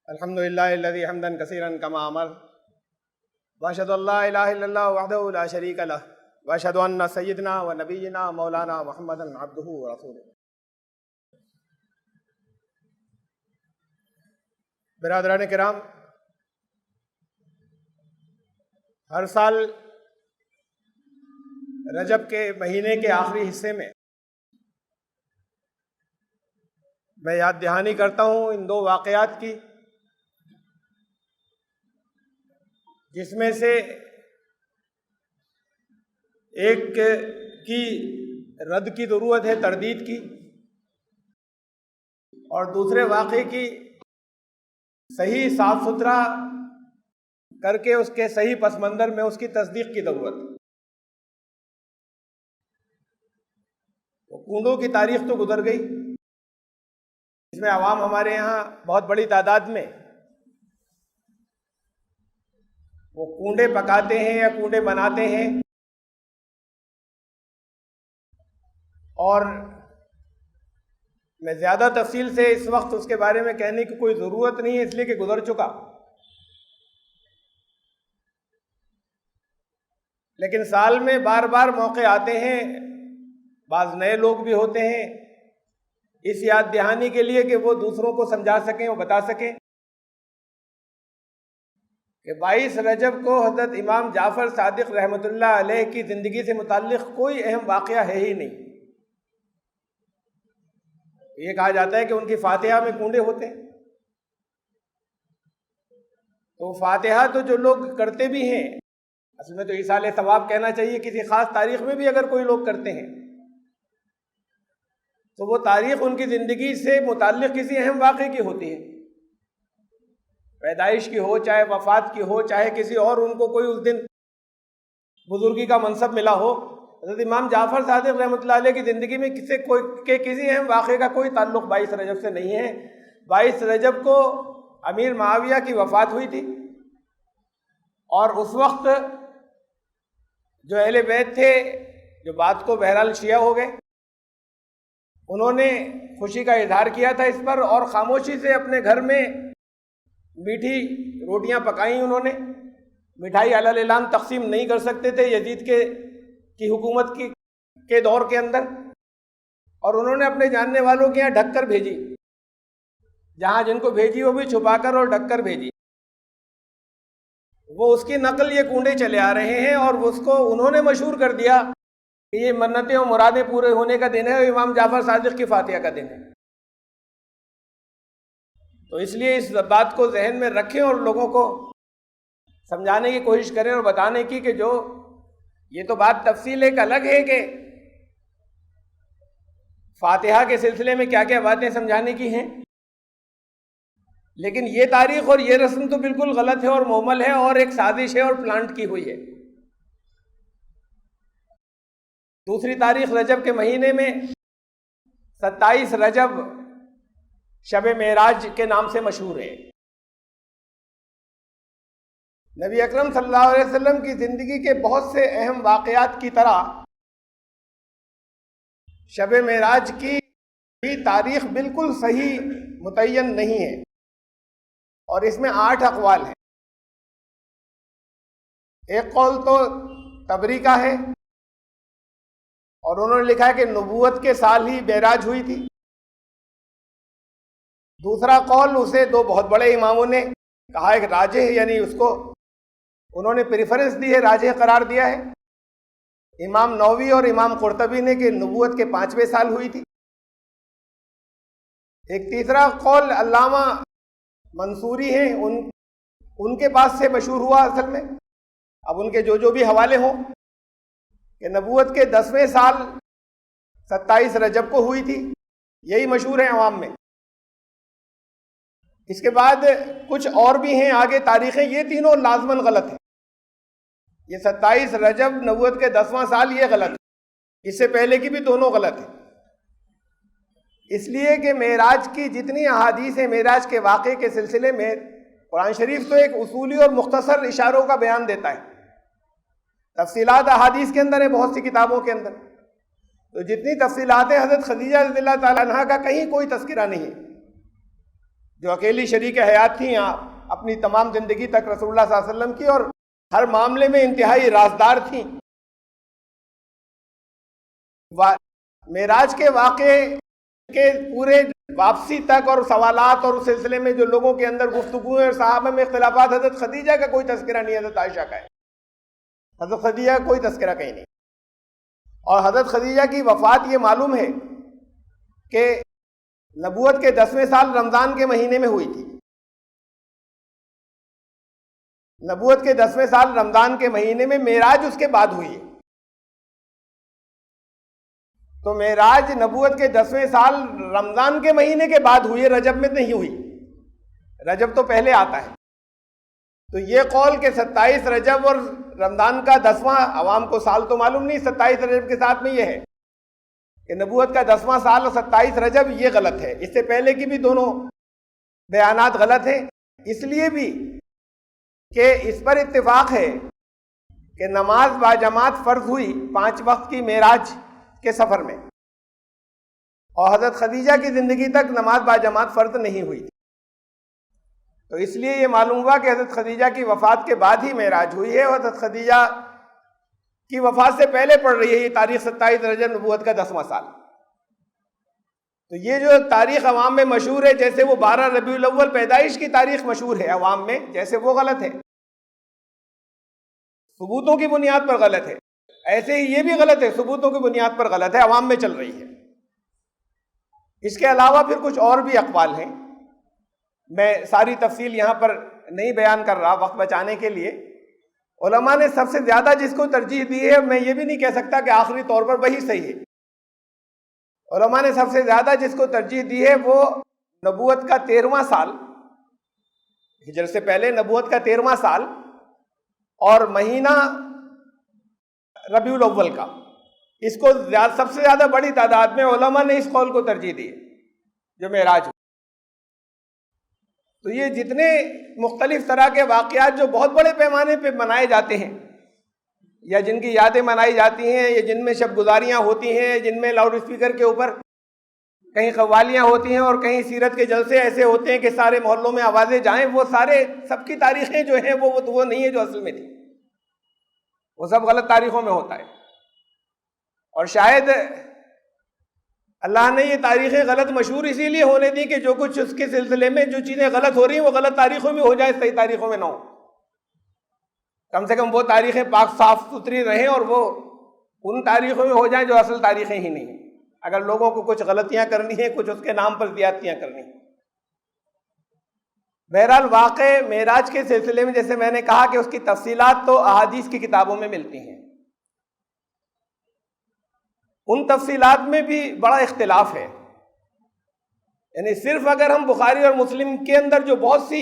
الحمدللہ الذی حمدا کثیرا کما امر واشهد ان لا الہ الا اللہ وحدہ لا شریک لہ واشهد ان سیدنا و نبینا مولانا محمدا عبدہ ورسولہ۔ برادران کرام، ہر سال رجب کے مہینے کے آخری حصے میں میں یاد دہانی کرتا ہوں ان دو واقعات کی، جس میں سے ایک کی رد کی ضرورت ہے، تردید کی، اور دوسرے واقعے کی صحیح صاف ستھرا کر کے اس کے صحیح پس منظر میں اس کی تصدیق کی ضرورت ہے۔ کنڈوں کی تاریخ تو گزر گئی، اس میں عوام ہمارے یہاں بہت بڑی تعداد میں وہ کنڈے پکاتے ہیں یا کنڈے بناتے ہیں، اور میں زیادہ تفصیل سے اس وقت اس کے بارے میں کہنے کی کوئی ضرورت نہیں ہے، اس لیے کہ گزر چکا۔ لیکن سال میں بار بار موقع آتے ہیں، بعض نئے لوگ بھی ہوتے ہیں، اس یاد دہانی کے لیے کہ وہ دوسروں کو سمجھا سکیں اور بتا سکیں کہ 22 رجب کو حضرت امام جعفر صادق رحمۃ اللہ علیہ کی زندگی سے متعلق کوئی اہم واقعہ ہے ہی نہیں۔ یہ کہا جاتا ہے کہ ان کی فاتحہ میں کنڈے ہوتے ہیں، تو فاتحہ تو جو لوگ کرتے بھی ہیں، اصل میں تو ایصال ثواب کہنا چاہیے، کسی خاص تاریخ میں بھی اگر کوئی لوگ کرتے ہیں تو وہ تاریخ ان کی زندگی سے متعلق کسی اہم واقعے کی ہوتی ہے، پیدائش کی ہو، چاہے وفات کی ہو، چاہے کسی اور ان کو کوئی اس دن بزرگی کا منصب ملا ہو۔ حضرت امام جعفر صادق رحمۃ اللہ علیہ کی زندگی میں کسی اہم واقعے کا کوئی تعلق 22 رجب سے نہیں ہے۔ 22 رجب کو امیر معاویہ کی وفات ہوئی تھی، اور اس وقت جو اہل بیت تھے، جو بات کو بہرحال شیعہ ہو گئے، انہوں نے خوشی کا اظہار کیا تھا اس پر، اور خاموشی سے اپنے گھر میں میٹھی روٹیاں پکائیں۔ انہوں نے مٹھائی علی اعلان تقسیم نہیں کر سکتے تھے یزید کی حکومت کے دور کے اندر، اور انہوں نے اپنے جاننے والوں کے یہاں ڈھک کر بھیجی، جہاں جن کو بھیجی وہ بھی چھپا کر اور ڈھک کر بھیجی۔ وہ اس کی نقل یہ کنڈے چلے آ رہے ہیں، اور اس کو انہوں نے مشہور کر دیا کہ یہ منتیں اور مرادیں پورے ہونے کا دن ہے، اور امام جعفر صادق کی فاتحہ کا دن ہے۔ تو اس لیے اس بات کو ذہن میں رکھیں اور لوگوں کو سمجھانے کی کوشش کریں اور بتانے کی کہ جو یہ تو بات تفصیل ایک الگ ہے کہ فاتحہ کے سلسلے میں کیا کیا باتیں سمجھانے کی ہیں، لیکن یہ تاریخ اور یہ رسم تو بالکل غلط ہے اور مہمل ہے، اور ایک سازش ہے اور پلانٹ کی ہوئی ہے۔ دوسری تاریخ رجب کے مہینے میں 27 رجب شب معراج کے نام سے مشہور ہے۔ نبی اکرم صلی اللہ علیہ وسلم کی زندگی کے بہت سے اہم واقعات کی طرح شب معراج کی بھی تاریخ بالکل صحیح متعین نہیں ہے، اور اس میں 8 اقوال ہیں۔ ایک قول تو طبری کا ہے، اور انہوں نے لکھا ہے کہ نبوت کے سال ہی معراج ہوئی تھی۔ دوسرا قول اسے دو بہت بڑے اماموں نے کہا ہے کہ راجح، یعنی اس کو انہوں نے پریفرنس دی ہے، راجح قرار دیا ہے، امام نووی اور امام قرطبی نے، کہ نبوت کے 5ویں سال ہوئی تھی۔ ایک تیسرا قول علامہ منصوری ہیں، ان کے پاس سے مشہور ہوا اصل میں، اب ان کے جو بھی حوالے ہوں، کہ نبوت کے 10ویں سال 27 رجب کو ہوئی تھی، یہی مشہور ہیں عوام میں۔ اس کے بعد کچھ اور بھی ہیں آگے تاریخیں، یہ تینوں لازماً غلط ہیں۔ یہ 27 رجب نبوت کے 10واں سال یہ غلط ہے، اس سے پہلے کی بھی دونوں غلط ہیں، اس لیے کہ معراج کی جتنی احادیث ہیں معراج کے واقعے کے سلسلے میں، قرآن شریف تو ایک اصولی اور مختصر اشاروں کا بیان دیتا ہے، تفصیلات احادیث کے اندر ہیں بہت سی کتابوں کے اندر، تو جتنی تفصیلات ہیں حضرت خدیجہ رضی اللہ تعالیٰ عنہا کا کہیں کوئی تذکرہ نہیں ہے، جو اکیلی شریک حیات تھیں اپنی تمام زندگی تک رسول اللہ صلی اللہ علیہ وسلم کی، اور ہر معاملے میں انتہائی رازدار تھیں. معراج کے واقعے کے پورے واپسی تک اور سوالات اور اس سلسلے میں جو لوگوں کے اندر گفتگو اور صحابہ میں اختلافات، حضرت خدیجہ کا کوئی تذکرہ نہیں، حضرت عائشہ کا ہے. حضرت خدیجہ کا کوئی تذکرہ کہیں نہیں. اور حضرت خدیجہ کی وفات یہ معلوم ہے کہ نبوت کے 10ویں سال رمضان کے مہینے میں ہوئی تھی. نبوت کے 10ویں سال رمضان کے مہینے میں، معراج اس کے بعد ہوئی ہے. تو معراج نبوت کے 10ویں سال رمضان کے مہینے کے بعد ہوئی ہے، رجب میں نہیں ہوئی. رجب تو پہلے آتا ہے. تو یہ قول کہ 27 رجب اور رمضان کا 10واں، عوام کو سال تو معلوم نہیں، 27 رجب کے ساتھ میں یہ ہے کہ نبوت کا 10واں سال اور 27 رجب، یہ غلط ہے. اس سے پہلے کی بھی دونوں بیانات غلط ہیں. اس لیے بھی کہ اس پر اتفاق ہے کہ نماز باجماعت فرض ہوئی 5 وقت کی معراج کے سفر میں، اور حضرت خدیجہ کی زندگی تک نماز باجماعت فرض نہیں ہوئی تھی. تو اس لیے یہ معلوم ہوا کہ حضرت خدیجہ کی وفات کے بعد ہی معراج ہوئی ہے، اور حضرت خدیجہ کی وفات سے پہلے پڑ رہی ہے یہ تاریخ 27 رجب نبوت کا 10واں سال. تو یہ جو تاریخ عوام میں مشہور ہے، جیسے وہ 12 ربیع الاول پیدائش کی تاریخ مشہور ہے عوام میں، جیسے وہ غلط ہے، ثبوتوں کی بنیاد پر غلط ہے، ایسے ہی یہ بھی غلط ہے، ثبوتوں کی بنیاد پر غلط ہے، عوام میں چل رہی ہے. اس کے علاوہ پھر کچھ اور بھی اقوال ہیں، میں ساری تفصیل یہاں پر نہیں بیان کر رہا وقت بچانے کے لیے. علماء نے سب سے زیادہ جس کو ترجیح دی ہے، میں یہ بھی نہیں کہہ سکتا کہ آخری طور پر وہی صحیح ہے، علماء نے سب سے زیادہ جس کو ترجیح دی ہے وہ نبوت کا 13واں سال، ہجرت سے پہلے نبوت کا 13واں سال اور مہینہ ربیع الاول کا. اس کو سب سے زیادہ بڑی تعداد میں علماء نے اس قول کو ترجیح دی ہے جو معراج ہو. تو یہ جتنے مختلف طرح کے واقعات جو بہت بڑے پیمانے پہ منائے جاتے ہیں، یا جن کی یادیں منائی جاتی ہیں، یا جن میں شب گزاریاں ہوتی ہیں، جن میں لاؤڈ اسپیکر کے اوپر کہیں قوالیاں ہوتی ہیں اور کہیں سیرت کے جلسے ایسے ہوتے ہیں کہ سارے محلوں میں آوازیں جائیں، وہ سارے سب کی تاریخیں جو ہیں وہ نہیں ہے جو اصل میں تھی، وہ سب غلط تاریخوں میں ہوتا ہے. اور شاید اللہ نے یہ تاریخیں غلط مشہور اسی لیے ہونے دی کہ جو کچھ اس کے سلسلے میں جو چیزیں غلط ہو رہی ہیں وہ غلط تاریخوں میں ہو جائیں، صحیح تاریخوں میں نہ ہو. کم سے کم وہ تاریخیں پاک صاف ستھری رہیں اور وہ ان تاریخوں میں ہو جائیں جو اصل تاریخیں ہی نہیں ہیں، اگر لوگوں کو کچھ غلطیاں کرنی ہیں، کچھ اس کے نام پر زیادتیاں کرنی ہیں. بہرحال واقع معراج کے سلسلے میں جیسے میں نے کہا کہ اس کی تفصیلات تو احادیث کی کتابوں میں ملتی ہیں. ان تفصیلات میں بھی بڑا اختلاف ہے. یعنی صرف اگر ہم بخاری اور مسلم کے اندر جو بہت سی،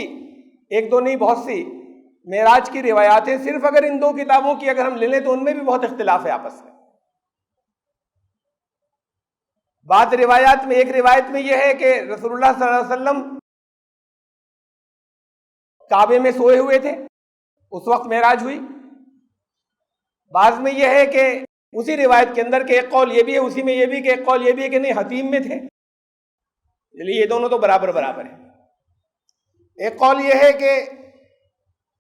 ایک دو نہیں بہت سی معراج کی روایات ہیں، صرف اگر ان 2 کتابوں کی اگر ہم لے لیں تو ان میں بھی بہت اختلاف ہے آپس میں. بعض روایات میں، ایک روایت میں یہ ہے کہ رسول اللہ صلی اللہ علیہ وسلم کعبے میں سوئے ہوئے تھے، اس وقت معراج ہوئی. بعض میں یہ ہے کہ اسی روایت کے اندر کہ ایک قول یہ بھی ہے، اسی میں یہ بھی کہ ایک قول یہ بھی ہے کہ نہیں حتیم میں تھے. چلیے یہ دونوں تو برابر ہیں. ایک قول یہ ہے کہ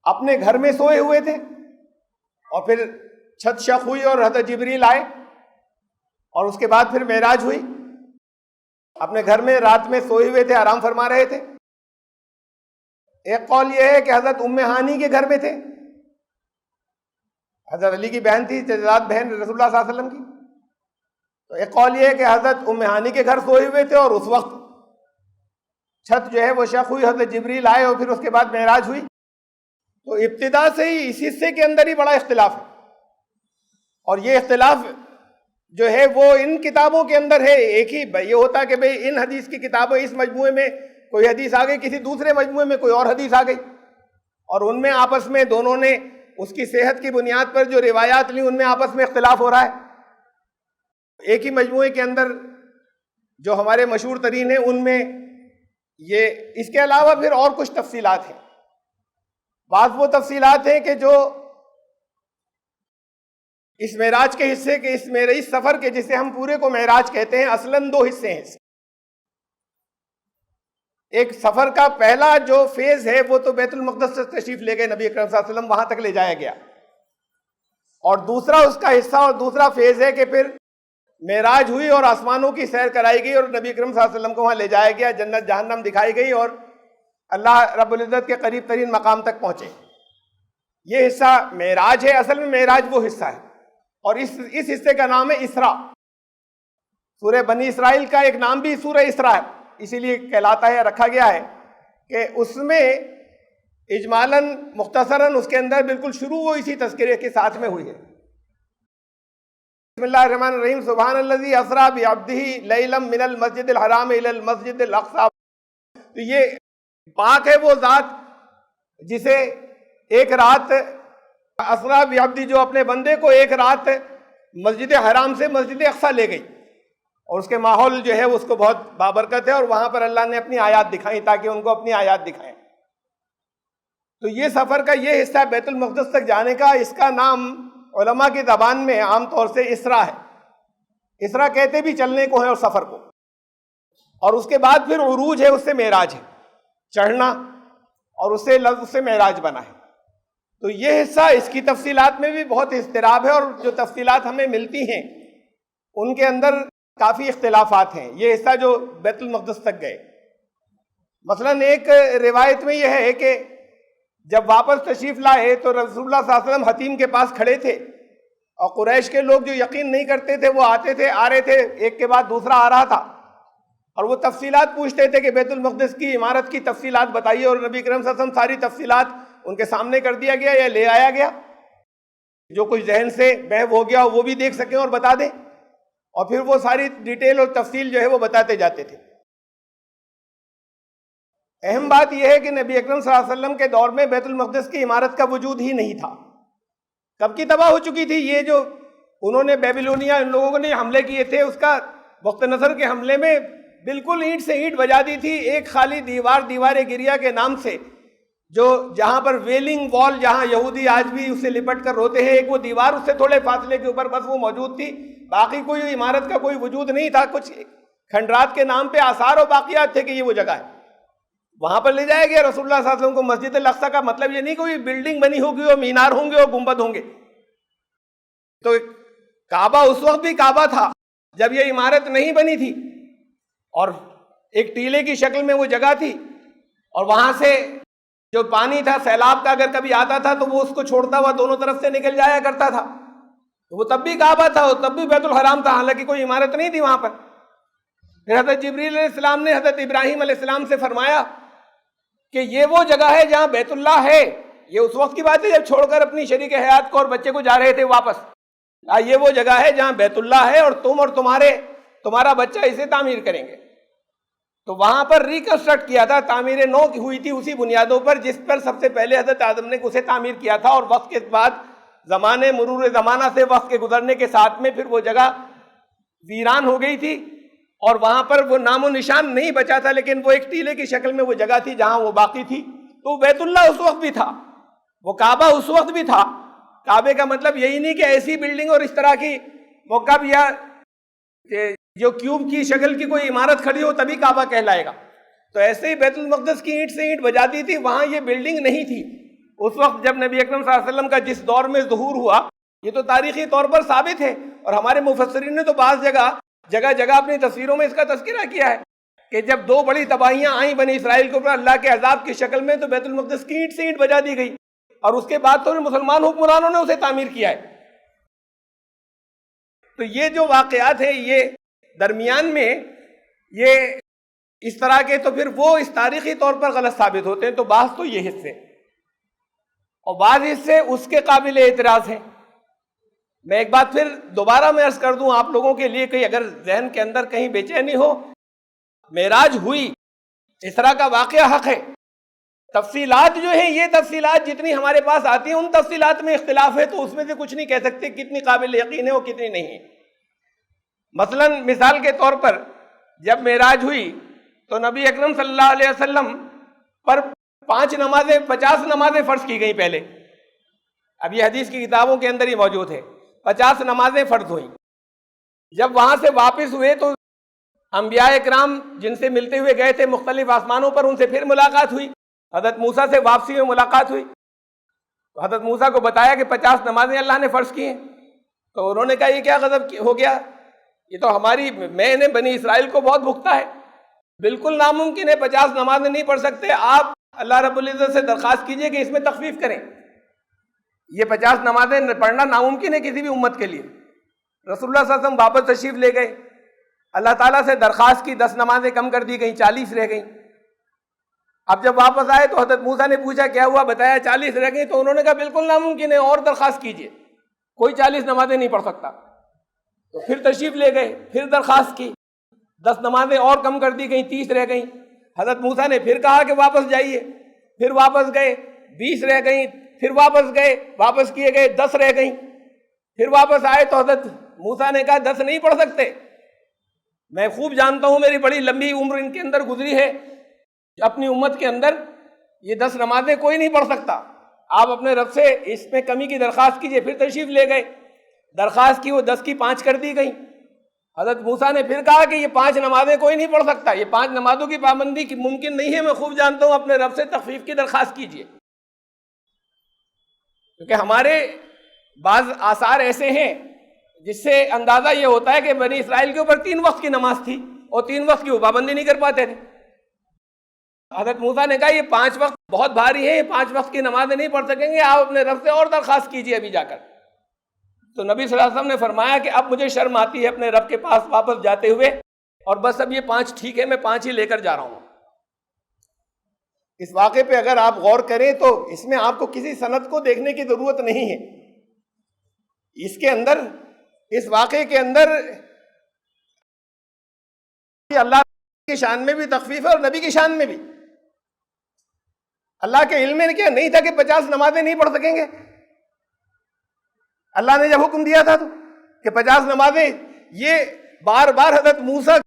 اپنے گھر میں سوئے ہوئے تھے اور پھر چھت شق ہوئی اور حضرت جبریل آئے اور اس کے بعد پھر معراج ہوئی. اپنے گھر میں رات میں سوئے ہوئے تھے، آرام فرما رہے تھے. ایک قول یہ ہے کہ حضرت ام ہانی کے گھر میں تھے، حضرت علی کی بہن تھی، چچزاد بہن رسول اللہ صلی اللہ علیہ وسلم کی. تو ایک قول یہ ہے کہ حضرت ام ہانی کے گھر سوئے ہوئے تھے اور اس وقت چھت جو ہے وہ شق ہوئی، حضرت جبریل آئے اور پھر اس کے بعد معراج ہوئی. تو ابتدا سے ہی اس حصے کے اندر ہی بڑا اختلاف ہے، اور یہ اختلاف جو ہے وہ ان کتابوں کے اندر ہے. ایک ہی یہ ہوتا کہ بھئی ان حدیث کی کتابیں، اس مجموعے میں کوئی حدیث آ گئی، کسی دوسرے مجموعے میں کوئی اور حدیث آ گئی، اور ان میں آپس میں دونوں نے اس کی صحت کی بنیاد پر جو روایات لی ان میں آپس میں اختلاف ہو رہا ہے. ایک ہی مجموعے کے اندر جو ہمارے مشہور ترین ہیں ان میں یہ، اس کے علاوہ پھر اور کچھ تفصیلات ہیں. بعض وہ تفصیلات ہیں کہ جو اس معراج کے حصے کے، اس سفر کے جسے ہم پورے کو معراج کہتے ہیں، اصلاً 2 حصے ہیں. ایک سفر کا پہلا جو فیز ہے وہ تو بیت المقدس سے تشریف لے گئے نبی اکرم صلی اللہ علیہ وسلم، وہاں تک لے جایا گیا، اور دوسرا اس کا حصہ اور دوسرا فیز ہے کہ پھر معراج ہوئی اور آسمانوں کی سیر کرائی گئی اور نبی اکرم صلی اللہ علیہ وسلم کو وہاں لے جایا گیا، جنت جہنم دکھائی گئی اور اللہ رب العزت کے قریب ترین مقام تک پہنچے۔ یہ حصہ معراج ہے، اصل میں معراج وہ حصہ ہے، اور اس حصے کا نام ہے اسراء۔ سورہ بنی اسرائیل کا ایک نام بھی سورہ اسراء ہے، اسی لیے کہلاتا ہے، رکھا گیا ہے کہ اس میں اجمالاً مختصراً اس کے اندر بالکل شروع وہ اسی تذکرے کے ساتھ میں ہوئی ہے۔ بسم اللہ الرحمن الرحیم، سبحان الذی اسریٰ بعبدہ لیلا من المسجد الحرام الی المسجد الاقصی۔ تو یہ پاک ہے وہ ذات جسے ایک رات اسریٰ بعبدہ، جو اپنے بندے کو ایک رات مسجد حرام سے مسجد اقصی لے گئی، اور اس کے ماحول جو ہے اس کو بہت بابرکت ہے، اور وہاں پر اللہ نے اپنی آیات دکھائیں تاکہ ان کو اپنی آیات دکھائیں۔ تو یہ سفر کا یہ حصہ بیت المقدس تک جانے کا، اس کا نام علماء کی زبان میں عام طور سے اسراء ہے۔ اسراء کہتے بھی چلنے کو ہے اور سفر کو، اور اس کے بعد پھر عروج ہے، اس سے معراج ہے، چڑھنا، اور اس سے معراج بنا ہے۔ تو یہ حصہ، اس کی تفصیلات میں بھی بہت اضطراب ہے، اور جو تفصیلات ہمیں ملتی ہیں ان کے اندر کافی اختلافات ہیں۔ یہ حصہ جو بیت المقدس تک گئے، مثلاً ایک روایت میں یہ ہے کہ جب واپس تشریف لائے تو رسول اللہ صلی اللہ علیہ وسلم حتیم کے پاس کھڑے تھے، اور قریش کے لوگ جو یقین نہیں کرتے تھے وہ آتے تھے، آ رہے تھے، ایک کے بعد دوسرا آ رہا تھا، اور وہ تفصیلات پوچھتے تھے کہ بیت المقدس کی عمارت کی تفصیلات بتائیے، اور نبی کریم صلی اللہ علیہ وسلم ساری تفصیلات ان کے سامنے کر دیا گیا یا لے آیا گیا، جو کچھ ذہن سے محو ہو گیا وہ بھی دیکھ سکیں اور بتا دیں، اور پھر وہ ساری ڈیٹیل اور تفصیل جو ہے وہ بتاتے جاتے تھے۔ اہم بات یہ ہے کہ نبی اکرم صلی اللہ علیہ وسلم کے دور میں بیت المقدس کی عمارت کا وجود ہی نہیں تھا، کب کی تباہ ہو چکی تھی۔ یہ جو انہوں نے بیبیلونیا ان لوگوں نے حملے کیے تھے، اس کا وقت نظر کے حملے میں بالکل اینٹ سے اینٹ بجا دی تھی، ایک خالی دیوار گریا کے نام سے، جو جہاں پر ویلنگ وال، جہاں یہودی آج بھی اسے لپٹ کر روتے ہیں، ایک وہ دیوار اس سے تھوڑے فاصلے کے اوپر بس وہ موجود تھی، باقی کوئی عمارت کا کوئی وجود نہیں تھا۔ کچھ کھنڈرات کے نام پہ آثار و باقیات تھے کہ یہ وہ جگہ ہے، وہاں پر لے جایا گیا رسول اللہ صلی اللہ علیہ وسلم کو۔ مسجد الاقصی کا مطلب یہ نہیں کوئی بلڈنگ بنی ہوگی اور مینار ہوں گے اور گنبد ہوں گے، تو کعبہ اس وقت بھی کعبہ تھا جب یہ عمارت نہیں بنی تھی، اور ایک ٹیلے کی شکل میں وہ جگہ تھی، اور وہاں سے جو پانی تھا سیلاب کا اگر کبھی آتا تھا تو وہ اس کو چھوڑتا ہوا دونوں طرف سے نکل جایا کرتا تھا، تو وہ تب بھی کعبہ تھا، اور تب بھی بیت الحرام تھا، حالانکہ کوئی عمارت نہیں تھی وہاں پر۔ پھر حضرت جبریل علیہ السلام نے حضرت ابراہیم علیہ السلام سے فرمایا کہ یہ وہ جگہ ہے جہاں بیت اللہ ہے۔ یہ اس وقت کی بات ہے جب چھوڑ کر اپنی شریک حیات کو اور بچے کو جا رہے تھے واپس، یہ وہ جگہ ہے جہاں بیت اللہ ہے، اور تم اور تمہارا بچہ اسے تعمیر کریں گے۔ تو وہاں پر ریکنسٹرکٹ کیا تھا، تعمیر نو کی ہوئی تھی اسی بنیادوں پر جس پر سب سے پہلے حضرت آدم نے اسے تعمیر کیا تھا، اور وقت کے بعد مرور زمانہ سے وقت کے گزرنے کے ساتھ میں پھر وہ جگہ ویران ہو گئی تھی، اور وہاں پر وہ نام و نشان نہیں بچا تھا، لیکن وہ ایک ٹیلے کی شکل میں وہ جگہ تھی جہاں وہ باقی تھی۔ تو بیت اللہ اس وقت بھی تھا، وہ کعبہ اس وقت بھی تھا۔ کعبے کا مطلب یہی نہیں کہ ایسی بلڈنگ اور اس طرح کی موقع یا جو کیوب کی شکل کی کوئی عمارت کھڑی ہو تبھی کعبہ کہلائے گا۔ تو ایسے ہی بیت المقدس کی اینٹ سے اینٹ بجاتی تھی، وہاں یہ بلڈنگ نہیں تھی اس وقت جب نبی اکرم صلی اللہ علیہ وسلم کا جس دور میں ظہور ہوا۔ یہ تو تاریخی طور پر ثابت ہے، اور ہمارے مفسرین نے تو بعض جگہ اپنی تصویروں میں اس کا تذکرہ کیا ہے کہ جب دو بڑی تباہیاں آئیں بنی اسرائیل کے اوپر اللہ کے عذاب کی شکل میں، تو بیت المقدس کی اینٹ سے اینٹ بجا دی گئی، اور اس کے بعد تو مسلمان حکمرانوں نے اسے تعمیر کیا ہے۔ تو یہ جو واقعات ہیں یہ درمیان میں یہ اس طرح کے، تو پھر وہ اس تاریخی طور پر غلط ثابت ہوتے ہیں۔ تو بعض تو یہ حصے اور بعض حصے اس کے قابل اعتراض ہیں۔ میں ایک بات پھر دوبارہ میں عرض کر دوں آپ لوگوں کے لیے کہ اگر ذہن کے اندر کہیں بے چینی ہو، معراج ہوئی، اسراء کا واقعہ حق ہے، تفصیلات جو ہیں یہ تفصیلات جتنی ہمارے پاس آتی ہیں ان تفصیلات میں اختلاف ہے، تو اس میں سے کچھ نہیں کہہ سکتے کتنی قابل یقین ہے اور کتنی نہیں ہے۔ مثلا مثال کے طور پر جب معراج ہوئی تو نبی اکرم صلی اللہ علیہ وسلم پر 50 نمازیں فرض کی گئیں پہلے۔ اب یہ حدیث کی کتابوں کے اندر ہی موجود ہے، 50 نمازیں فرض ہوئیں۔ جب وہاں سے واپس ہوئے تو انبیاء اکرام جن سے ملتے ہوئے گئے تھے مختلف آسمانوں پر، ان سے پھر ملاقات ہوئی، حضرت موسیٰ سے واپسی میں ملاقات ہوئی، تو حضرت موسیٰ کو بتایا کہ 50 نمازیں اللہ نے فرض کی ہیں، تو انہوں نے کہا یہ کیا غضب ہو گیا، یہ تو میں نے بنی اسرائیل کو بہت بھگتا ہے، بالکل ناممکن ہے 50 نمازیں نہیں پڑھ سکتے، آپ اللہ رب العزت سے درخواست کیجئے کہ اس میں تخفیف کریں، یہ 50 نمازیں پڑھنا ناممکن ہے کسی بھی امت کے لیے۔ رسول اللہ صلی اللہ علیہ وسلم واپس تشریف لے گئے، اللہ تعالیٰ سے درخواست کی، 10 نمازیں کم کر دی گئیں، 40 رہ گئیں۔ اب جب واپس آئے تو حضرت موسیٰ نے پوچھا کیا ہوا، بتایا 40 رہ گئیں، تو انہوں نے کہا بالکل ناممکن ہے، اور درخواست کیجئے، کوئی 40 نمازیں نہیں پڑھ سکتا۔ تو پھر تشریف لے گئے، پھر درخواست کی، 10 نمازیں اور کم کر دی گئیں، 30 رہ گئیں۔ حضرت موسیٰ نے پھر کہا کہ واپس جائیے، پھر واپس گئے، 20 رہ گئیں، پھر واپس گئے، واپس کیے گئے، 10 رہ گئیں، پھر واپس آئے تو حضرت موسیٰ نے کہا 10 نہیں پڑھ سکتے، میں خوب جانتا ہوں، میری بڑی لمبی عمر ان کے اندر گزری ہے، اپنی امت کے اندر یہ 10 نمازیں کوئی نہیں پڑھ سکتا، آپ اپنے رب سے اس میں کمی کی درخواست کیجئے۔ پھر تشریف لے گئے، درخواست کی، وہ 10 کی 5 کر دی گئیں۔ حضرت موسیٰ نے پھر کہا کہ یہ 5 نمازیں کوئی نہیں پڑھ سکتا، یہ 5 نمازوں کی پابندی کی ممکن نہیں ہے، میں خوب جانتا ہوں، اپنے رب سے تخفیف کی درخواست کیجئے۔ کیونکہ ہمارے بعض آثار ایسے ہیں جس سے اندازہ یہ ہوتا ہے کہ بنی اسرائیل کے اوپر 3 وقت کی نماز تھی اور 3 وقت کی وہ پابندی نہیں کر پاتے تھے۔ حضرت موسیٰ نے کہا یہ 5 وقت بہت بھاری ہے، یہ 5 وقت کی نمازیں نہیں پڑھ سکیں گے، آپ اپنے رب سے اور درخواست کیجئے ابھی جا کر۔ تو نبی صلی اللہ علیہ وسلم نے فرمایا کہ اب مجھے شرم آتی ہے اپنے رب کے پاس واپس جاتے ہوئے، اور بس اب یہ 5 ٹھیک ہے، میں 5 ہی لے کر جا رہا ہوں۔ اس واقعے پہ اگر آپ غور کریں تو اس میں آپ کو کسی سند کو دیکھنے کی ضرورت نہیں ہے، اس کے اندر، اس واقعے کے اندر اللہ کی شان میں بھی تخفیف ہے اور نبی کی شان میں بھی۔ اللہ کے علم میں کیا نہیں تھا کہ 50 نمازیں نہیں پڑھ سکیں گے؟ اللہ نے جب حکم دیا تھا تو کہ 50 نمازیں، یہ بار بار حضرت موسیٰ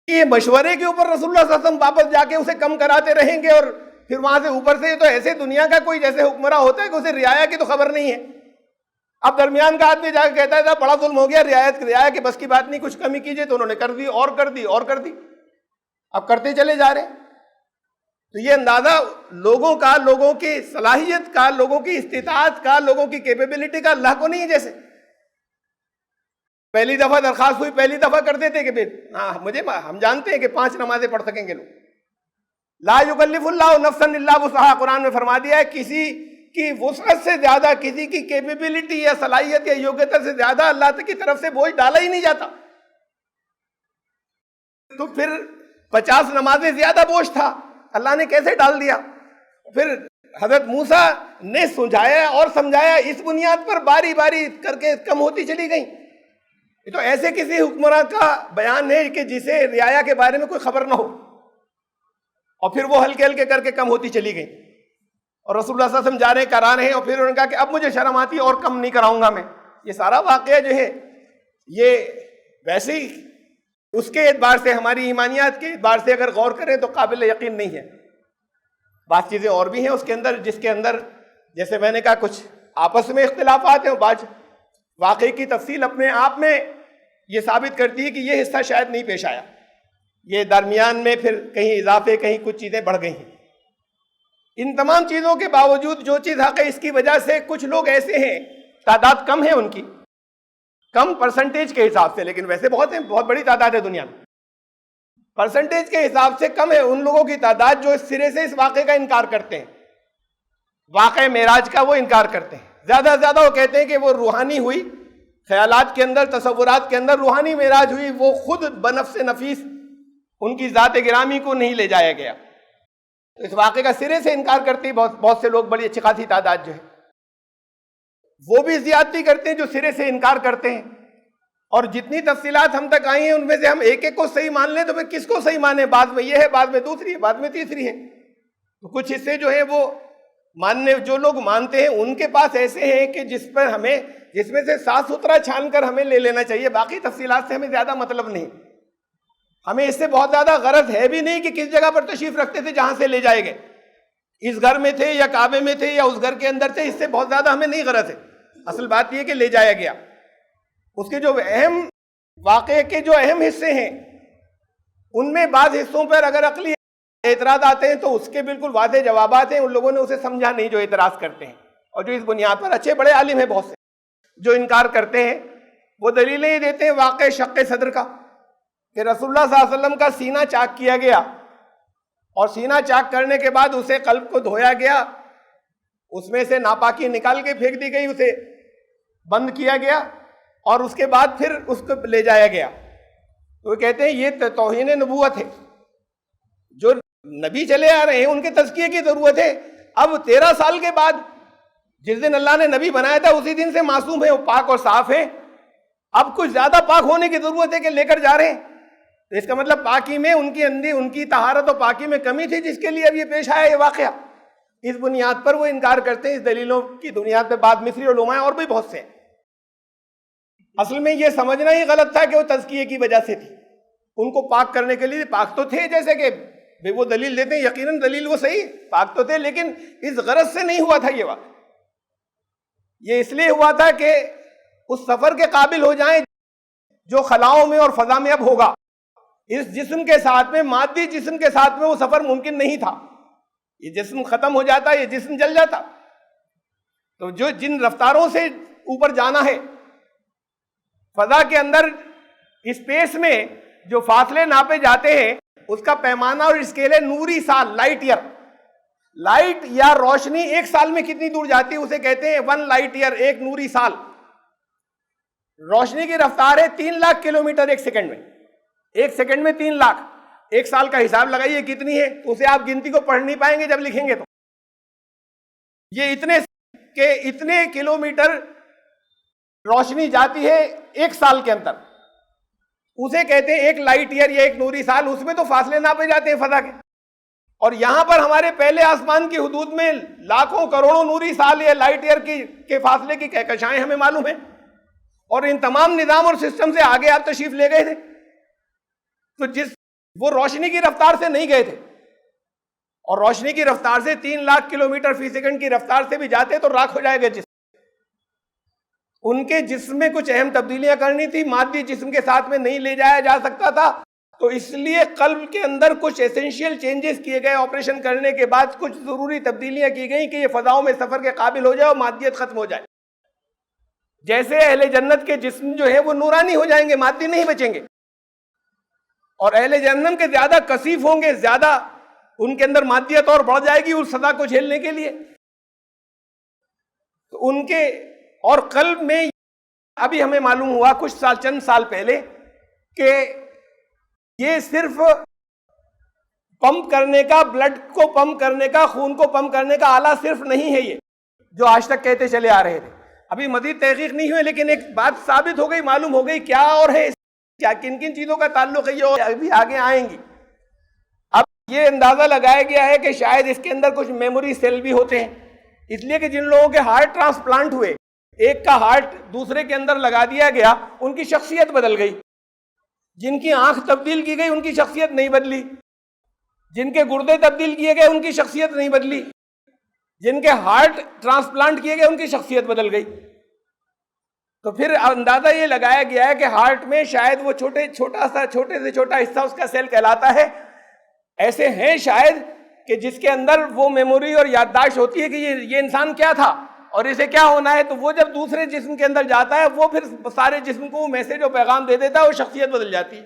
کے مشورے کے اوپر رسول اللہ صلی اللہ علیہ وسلم واپس جا کے اسے کم کراتے رہیں گے، اور پھر وہاں سے اوپر سے تو ایسے دنیا کا کوئی جیسے حکمراں ہوتا ہے کہ اسے رعایا کی تو خبر نہیں ہے۔ اب درمیان کا آدمی جا کے کہتا ہے بڑا ظلم ہو گیا، رعایا کی بس کی بات نہیں، کچھ کمی کیجئے، تو انہوں نے کر دی اور کر دی اور کر دی، اب کرتے چلے جا رہے ہیں۔ تو یہ اندازہ لوگوں کا، لوگوں کی صلاحیت کا، لوگوں کی استطاعت کا، لوگوں کی کیپیبلٹی کا اللہ کو نہیں ہے۔ جیسے پہلی دفعہ درخواست ہوئی، پہلی دفعہ کر دیتے کہ ہم جانتے ہیں کہ 5 نمازیں پڑھ سکیں گے لوگ۔ لا یکلف اللہ نفسا الا وسعها، قرآن میں فرما دیا ہے کسی کی وسعت سے زیادہ، کسی کی کیپیبلٹی یا صلاحیت یا یوگیتا سے زیادہ اللہ کی طرف سے بوجھ ڈالا ہی نہیں جاتا۔ تو پھر 50 نمازیں زیادہ بوجھ تھا، اللہ نے کیسے ڈال دیا؟ پھر حضرت موسیٰ نے سمجھایا اور سمجھایا، اس بنیاد پر باری باری کر کے کم ہوتی چلی گئیں۔ یہ تو ایسے کسی حکمراں کا بیان ہے کہ جسے رعایا کے بارے میں کوئی خبر نہ ہو، اور پھر وہ ہلکے ہلکے کر کے کم ہوتی چلی گئیں، اور رسول اللہ صلی اللہ علیہ وسلم جا رہے کرا رہے ہیں، اور پھر انہوں نے کہا کہ اب مجھے شرم آتی ہے اور کم نہیں کراؤں گا میں۔ یہ سارا واقعہ جو ہے یہ ویسے ہی اس کے اعتبار سے، ہماری ایمانیات کے اعتبار سے اگر غور کریں تو قابل یقین نہیں ہے۔ بعض چیزیں اور بھی ہیں اس کے اندر، جس کے اندر جیسے میں نے کہا کچھ آپس میں اختلافات ہیں، اور بعض واقعے کی تفصیل اپنے آپ میں یہ ثابت کرتی ہے کہ یہ حصہ شاید نہیں پیش آیا، یہ درمیان میں پھر کہیں اضافے، کہیں کچھ چیزیں بڑھ گئی ہیں۔ ان تمام چیزوں کے باوجود جو چیز حق ہے، اس کی وجہ سے کچھ لوگ ایسے ہیں، تعداد کم ہے ان کی، کم پرسنٹیج کے حساب سے، لیکن ویسے بہت ہیں، بہت بڑی تعداد ہے دنیا میں، پرسنٹیج کے حساب سے کم ہے ان لوگوں کی تعداد جو اس سرے سے اس واقعے کا انکار کرتے ہیں، واقعہ معراج کا وہ انکار کرتے ہیں۔ زیادہ سے زیادہ وہ کہتے ہیں کہ وہ روحانی ہوئی، خیالات کے اندر، تصورات کے اندر روحانی معراج ہوئی، وہ خود بنفس نفیس ان کی ذات گرامی کو نہیں لے جایا گیا۔ اس واقعے کا سرے سے انکار کرتے ہیں بہت سے لوگ، بڑی اچھی خاصی تعداد جو ہے، وہ بھی زیادتی کرتے ہیں جو سرے سے انکار کرتے ہیں۔ اور جتنی تفصیلات ہم تک آئی ہیں ان میں سے ہم ایک ایک کو صحیح مان لیں تو پھر کس کو صحیح مانیں؟ بعد میں یہ ہے، بعد میں دوسری ہے، بعد میں تیسری ہے۔ تو کچھ حصے جو ہیں وہ ماننے، جو لوگ مانتے ہیں ان کے پاس ایسے ہیں کہ جس میں سے صاف ستھرا چھان کر ہمیں لے لینا چاہیے، باقی تفصیلات سے ہمیں زیادہ مطلب نہیں، ہمیں اس سے بہت زیادہ غرض ہے بھی نہیں کہ کس جگہ پر تشریف رکھتے تھے جہاں سے لے جائے گئے، اس گھر میں تھے یا کعبے میں تھے یا اس گھر کے اندر تھے، اس سے بہت زیادہ ہمیں نہیں غرض ہے۔ اصل بات یہ کہ لے جایا گیا۔ اس کے جو اہم واقعے کے جو اہم حصے ہیں ان میں بعض حصوں پر اگر عقلی اعتراض آتے ہیں تو اس کے بالکل واضح جوابات ہیں، ان لوگوں نے اسے سمجھا نہیں جو اعتراض کرتے ہیں، اور جو اس بنیاد پر اچھے بڑے عالم ہیں بہت سے جو انکار کرتے ہیں، وہ دلیلیں یہ دیتے ہیں واقع شق صدر کا، کہ رسول اللہ صلی اللہ علیہ وسلم کا سینہ چاک کیا گیا، اور سینہ چاک کرنے کے بعد اسے قلب کو دھویا گیا، اس میں سے ناپاکی نکال کے پھینک دی گئی، اسے بند کیا گیا، اور اس کے بعد پھر اس کو لے جایا گیا۔ تو وہ کہتے ہیں یہ توہین نبوت ہے، جو نبی چلے آ رہے ہیں ان کے تزکیے کی ضرورت ہے۔ اب 13 سال کے بعد جس دن اللہ نے نبی بنایا تھا اسی دن سے معصوم ہے، وہ پاک اور صاف ہے، اب کچھ زیادہ پاک ہونے کی ضرورت ہے کہ لے کر جا رہے ہیں۔ تو اس کا مطلب پاکی میں ان کی طہارت و پاکی میں کمی تھی، جس کے لیے اب یہ پیش آیا یہ واقعہ۔ اس بنیاد پر وہ انکار کرتے ہیں، اس دلیلوں کی بنیاد پر بعد مصری علماء اور بھی بہت سے ہیں۔ اصل میں یہ سمجھنا ہی غلط تھا کہ وہ تزکیے کی وجہ سے تھی، ان کو پاک کرنے کے لیے پاک تو تھے، جیسے کہ وہ دلیل دیتے ہیں، یقیناً دلیل وہ صحیح پاک تو تھے، لیکن اس غرض سے نہیں ہوا تھا یہ واقعہ۔ یہ اس لیے ہوا تھا کہ اس سفر کے قابل ہو جائیں جو خلاؤں میں اور فضا میں اب ہوگا۔ اس جسم کے ساتھ میں، مادی جسم کے ساتھ میں وہ سفر ممکن نہیں تھا، یہ جسم ختم ہو جاتا، یہ جسم جل جاتا۔ تو جو جن رفتاروں سے اوپر جانا ہے فضا کے اندر، اسپیس میں جو فاصلے ناپے جاتے ہیں اس کا پیمانہ اور اسکیل ہے نوری سال، لائٹ ایئر۔ لائٹ یا روشنی ایک سال میں کتنی دور جاتی ہے اسے کہتے ہیں 1 لائٹ ایئر، ایک نوری سال۔ روشنی کی رفتار ہے 3 لاکھ کلومیٹر ایک سیکنڈ میں، ایک سیکنڈ میں 3 لاکھ، ایک سال کا حساب لگائیے کتنی ہے، تو اسے آپ گنتی کو پڑھ نہیں پائیں گے جب لکھیں گے۔ تو یہ اتنے کلومیٹر روشنی جاتی ہے ایک سال کے اندر، اسے کہتے ہیں 1 لائٹ ایئر یا ایک نوری سال۔ اس میں تو فاصلے ناپے جاتے ہیں فضا کے، اور یہاں پر ہمارے پہلے آسمان کی حدود میں لاکھوں کروڑوں نوری سال یا لائٹ ایئر کے فاصلے کی کہکشائیں ہمیں معلوم ہیں، اور ان تمام نظام اور سسٹم سے آگے آپ تشریف لے گئے تھے، تو وہ روشنی کی رفتار سے نہیں گئے تھے، اور روشنی کی رفتار سے 3 لاکھ کلومیٹر فی سیکنڈ کی رفتار سے بھی جاتے تو راکھ ہو جائے گا جسم۔ ان کے جسم میں کچھ اہم تبدیلیاں کرنی تھی، مادی جسم کے ساتھ میں نہیں لے جایا جا سکتا تھا، تو اس لیے قلب کے اندر کچھ ایسنشیل چینجز کیے گئے، آپریشن کرنے کے بعد کچھ ضروری تبدیلیاں کی گئیں کہ یہ فضاؤں میں سفر کے قابل ہو جائے اور مادیت ختم ہو جائے۔ جیسے اہل جنت کے جسم جو ہے وہ نورانی ہو جائیں گے، مادی نہیں بچیں گے، اور اہل جہنم کے زیادہ کثیف ہوں گے، زیادہ ان کے اندر مادیت اور بڑھ جائے گی اس سزا کو جھیلنے کے لیے۔ تو ان کے اور قلب میں ابھی ہمیں معلوم ہوا چند سال پہلے کہ یہ صرف پمپ کرنے کا، بلڈ کو پمپ کرنے کا، خون کو پمپ کرنے کا آلہ صرف نہیں ہے یہ جو آج تک کہتے چلے آ رہے تھے۔ ابھی مزید تحقیق نہیں ہوئی، لیکن ایک بات ثابت ہو گئی، معلوم ہو گئی کیا اور ہے، کیا کن کن چیزوں کا تعلق ہے، یہ ابھی آگے آئیں گی۔ اب یہ اندازہ لگایا گیا ہے کہ شاید اس کے اندر کچھ میموری سیل بھی ہوتے ہیں، اس لیے کہ جن لوگوں کے ہارٹ ٹرانسپلانٹ ہوئے، ایک کا ہارٹ دوسرے کے اندر لگا دیا گیا، ان کی شخصیت بدل گئی۔ جن کی آنکھ تبدیل کی گئی ان کی شخصیت نہیں بدلی، جن کے گردے تبدیل کیے گئے ان کی شخصیت نہیں بدلی، جن کے ہارٹ ٹرانسپلانٹ کیے گئے ان کی شخصیت بدل گئی۔ تو پھر اندازہ یہ لگایا گیا ہے کہ ہارٹ میں شاید وہ چھوٹے سے چھوٹا حصہ اس کا سیل کہلاتا ہے، ایسے ہیں شاید کہ جس کے اندر وہ میموری اور یادداشت ہوتی ہے کہ یہ انسان کیا تھا اور اسے کیا ہونا ہے، تو وہ جب دوسرے جسم کے اندر جاتا ہے وہ پھر سارے جسم کو میسج اور پیغام دے دیتا ہے، وہ شخصیت بدل جاتی ہے۔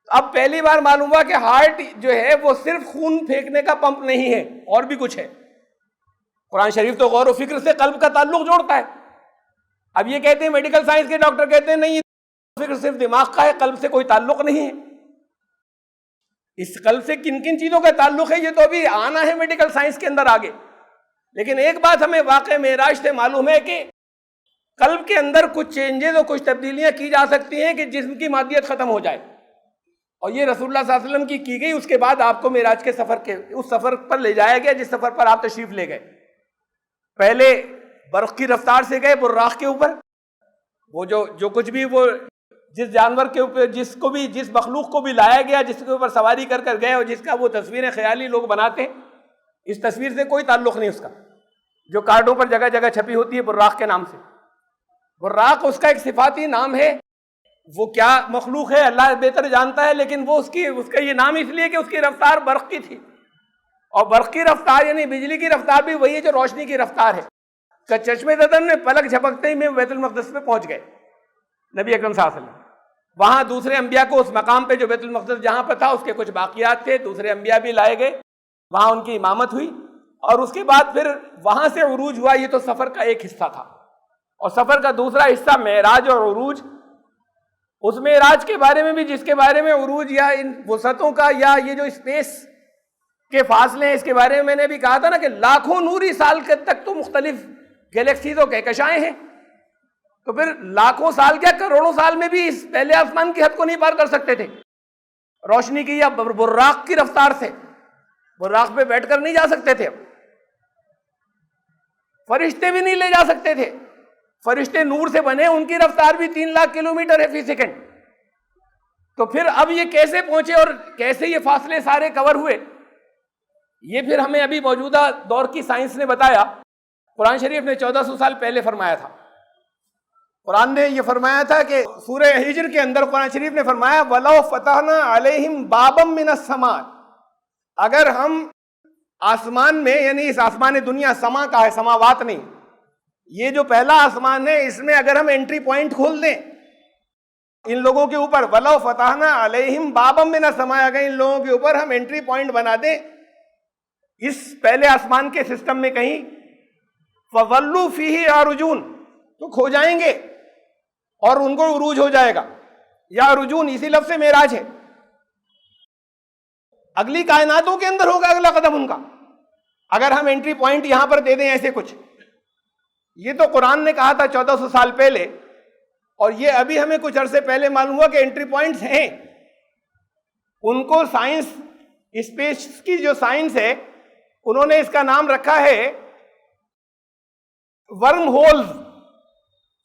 اب پہلی بار معلوم ہوا کہ ہارٹ جو ہے وہ صرف خون پھینکنے کا پمپ نہیں ہے، اور بھی کچھ ہے۔ قرآن شریف تو غور و فکر سے قلب کا تعلق جوڑتا ہے۔ اب یہ کہتے ہیں میڈیکل سائنس کے ڈاکٹر کہتے ہیں نہیں، یہ فکر صرف دماغ کا ہے، قلب سے کوئی تعلق نہیں ہے۔ اس قلب سے کن کن چیزوں کا تعلق ہے یہ تو ابھی آنا ہے میڈیکل سائنس کے اندر آگے، لیکن ایک بات ہمیں واقع معراج سے معلوم ہے کہ قلب کے اندر کچھ چینجز اور کچھ تبدیلیاں کی جا سکتی ہیں کہ جسم کی مادیت ختم ہو جائے، اور یہ رسول اللہ صلی اللہ علیہ وسلم کی گئی۔ اس کے بعد آپ کو معراج کے اس سفر پر لے جایا گیا جس سفر پر آپ تشریف لے گئے۔ پہلے برق کی رفتار سے گئے براق کے اوپر، وہ جو کچھ بھی وہ جس جانور کے اوپر جس مخلوق کو بھی لایا گیا، جس کے اوپر سواری کر گئے، اور جس کا وہ تصویریں خیالی لوگ بناتے ہیں، اس تصویر سے کوئی تعلق نہیں اس کا، جو کارڈوں پر جگہ جگہ چھپی ہوتی ہے براق کے نام سے۔ براق اس کا ایک صفاتی نام ہے، وہ کیا مخلوق ہے اللہ بہتر جانتا ہے، لیکن وہ اس کا یہ نام اس لیے کہ اس کی رفتار برق کی تھی، اور برق کی رفتار یعنی بجلی کی رفتار بھی وہی ہے جو روشنی کی رفتار ہے۔ کہ چشمے زدن میں پلک جھپکتے ہی میں بیت المقدس پہ پہنچ گئے نبی اکرم صلی اللہ علیہ وسلم۔ وہاں دوسرے انبیاء کو اس مقام پہ جو بیت المقدس جہاں پہ تھا اس کے کچھ باقیات تھے، دوسرے انبیاء بھی لائے گئے، وہاں ان کی امامت ہوئی، اور اس کے بعد پھر وہاں سے عروج ہوا۔ یہ تو سفر کا ایک حصہ تھا، اور سفر کا دوسرا حصہ معراج اور عروج۔ اس معراج کے بارے میں بھی، جس کے بارے میں عروج یا ان وسعتوں کا یا یہ جو اسپیس کے فاصلے ہیں اس کے بارے میں میں نے بھی کہا تھا نا کہ لاکھوں نوری سال تک تو مختلف گیلیکسیز و کہکشائیں ہیں، تو پھر لاکھوں سال کیا کروڑوں سال میں بھی اس پہلے آسمان کی حد کو نہیں پار کر سکتے تھے روشنی کی یا براق کی رفتار سے۔ براق پہ بیٹھ کر نہیں جا سکتے تھے، فرشتے بھی نہیں لے جا سکتے تھے، فرشتے نور سے بنے، ان کی رفتار بھی 3 لاکھ کلومیٹر ہے فی سیکنڈ۔ تو پھر اب یہ کیسے پہنچے اور کیسے یہ فاصلے سارے کور ہوئے، یہ پھر ہمیں ابھی موجودہ دور کی سائنس نے بتایا۔ قرآن شریف نے 1400 سال پہلے فرمایا تھا، قرآن نے یہ فرمایا تھا کہ سورہ ہجر کے اندر قرآن شریف نے فرمایا وَلَوْ فَتَحْنَا عَلَيْهِمْ بَابًا مِّنَ السَّمَاءِ، اگر ہم آسمان میں، یعنی اس آسمان دنیا، سما کا ہے سماوات نہیں، یہ جو پہلا آسمان ہے اس میں اگر ہم انٹری پوائنٹ کھول دیں ان لوگوں کے اوپر، وَلَوْ فَتَحْنَا عَلَيْهِمْ بَابًا مِّنَ السَّمَاءِ، اگر ان لوگوں کے اوپر ہم انٹری پوائنٹ بنا دیں اس پہلے آسمان کے سسٹم میں کہیں، فَظَلُّوا فِيهِ يَعْرُجُونَ، تو کھو جائیں گے اور ان کو عروج ہو جائے گا۔ یا رجون اسی لفظ سے معراج ہے، اگلی کائناتوں کے اندر ہوگا اگلا قدم ان کا، اگر ہم انٹری پوائنٹ یہاں پر دے دیں ایسے کچھ۔ یہ تو قرآن نے کہا تھا 1400 سال پہلے، اور یہ ابھی ہمیں کچھ عرصے پہلے معلوم ہوا کہ انٹری پوائنٹس ہیں۔ ان کو سائنس، اسپیس کی جو سائنس ہے انہوں نے اس کا نام رکھا ہے ورم ہولز۔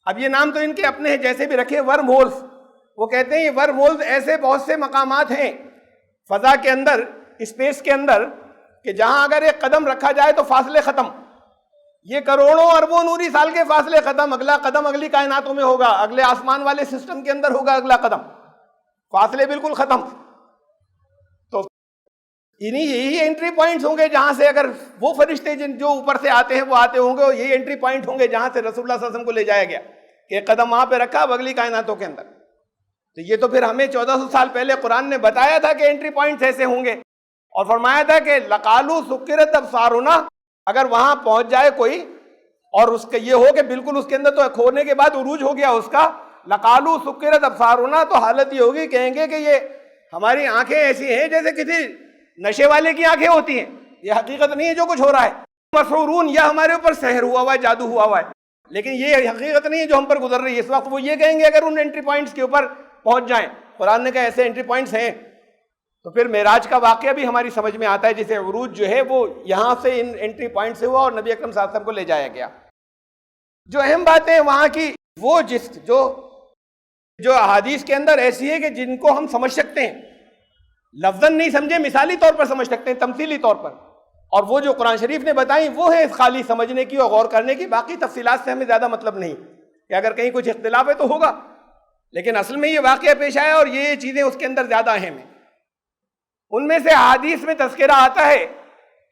اب یہ نام تو ان کے اپنے ہیں، جیسے بھی رکھے ورم ہولز، وہ کہتے ہیں یہ ورم ہولز ایسے بہت سے مقامات ہیں فضا کے اندر، اسپیس کے اندر، کہ جہاں اگر ایک قدم رکھا جائے تو فاصلے ختم، یہ کروڑوں اربوں نوری سال کے فاصلے ختم، اگلا قدم اگلی کائناتوں میں ہوگا، اگلے آسمان والے سسٹم کے اندر ہوگا اگلا قدم، فاصلے بالکل ختم۔ تو یہی انٹری پوائنٹس ہوں گے جہاں سے اگر وہ فرشتے جو اوپر سے آتے ہیں وہ آتے ہوں گے، اور یہی انٹری پوائنٹ ہوں گے جہاں سے رسول اللہ صلی اللہ علیہ وسلم کو لے جایا گیا کہ ایک قدم وہاں پہ رکھا اب اگلی کائناتوں کے اندر۔ تو یہ تو پھر ہمیں 1400 سال پہلے قرآن نے بتایا تھا کہ انٹری پوائنٹس ایسے ہوں گے، اور فرمایا تھا کہ لقالو سکرت ابصارنا، اگر وہاں پہنچ جائے کوئی اور اس کا یہ ہو کہ بالکل اس کے اندر تو کھونے کے بعد عروج ہو گیا اس کا، لقالو سکرت ابصارنا، تو حالت یہ ہوگی کہیں گے کہ یہ ہماری آنکھیں ایسی ہیں جیسے کسی نشے والے کی آنکھیں ہوتی ہیں، یہ حقیقت نہیں ہے جو کچھ ہو رہا ہے، مسحورون، یا ہمارے اوپر سحر ہوا ہوا ہے، جادو ہوا ہوا ہے، لیکن یہ حقیقت نہیں ہے جو ہم پر گزر رہی ہے اس وقت۔ وہ یہ کہیں گے اگر ان انٹری پوائنٹس کے اوپر پہنچ جائیں، قرآن نے کہا ایسے انٹری پوائنٹس ہیں۔ تو پھر معراج کا واقعہ بھی ہماری سمجھ میں آتا ہے، جسے عروج جو ہے وہ یہاں سے ان انٹری پوائنٹ سے ہوا اور نبی اکرم صلی اللہ علیہ وسلم کو لے جایا گیا۔ جو اہم باتیں وہاں کی، وہ جو احادیث کے اندر ایسی ہے کہ جن کو ہم سمجھ سکتے ہیں، لفظاً نہیں سمجھے، مثالی طور پر سمجھ سکتے ہیں، تمثیلی طور پر، اور وہ جو قرآن شریف نے بتائیں وہ ہے خالی سمجھنے کی اور غور کرنے کی، باقی تفصیلات سے ہمیں زیادہ مطلب نہیں کہ اگر کہیں کچھ اختلاف ہے تو ہوگا، لیکن اصل میں یہ واقعہ پیش آیا اور یہ چیزیں اس کے اندر زیادہ اہم ہیں۔ ان میں سے حدیث میں تذکرہ آتا ہے،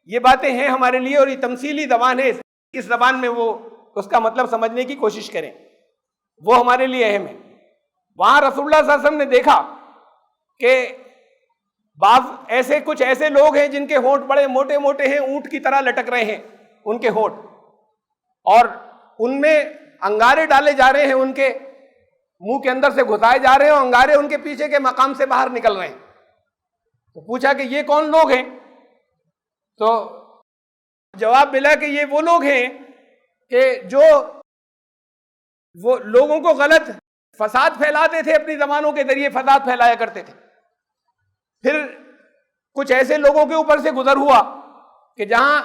یہ باتیں ہیں ہمارے لیے، اور یہ تمثیلی زبان ہے، اس زبان میں وہ اس کا مطلب سمجھنے کی کوشش کریں، وہ ہمارے لیے اہم ہے۔ وہاں رسول اللہ صلی اللہ علیہ وسلم نے دیکھا کہ بعض کچھ ایسے لوگ ہیں جن کے ہونٹ بڑے موٹے موٹے ہیں، اونٹ کی طرح لٹک رہے ہیں ان کے ہونٹ، اور ان میں انگارے ڈالے جا رہے ہیں، ان کے منہ کے اندر سے گھسائے جا رہے ہیں، اور انگارے ان کے پیچھے کے مقام سے باہر نکل رہے ہیں۔ تو پوچھا کہ یہ کون لوگ ہیں؟ تو جواب ملا کہ یہ وہ لوگ ہیں کہ جو وہ لوگوں کو غلط فساد پھیلاتے تھے، اپنی زبانوں کے ذریعے فساد پھیلایا کرتے تھے۔ پھر کچھ ایسے لوگوں کے اوپر سے گزر ہوا کہ جہاں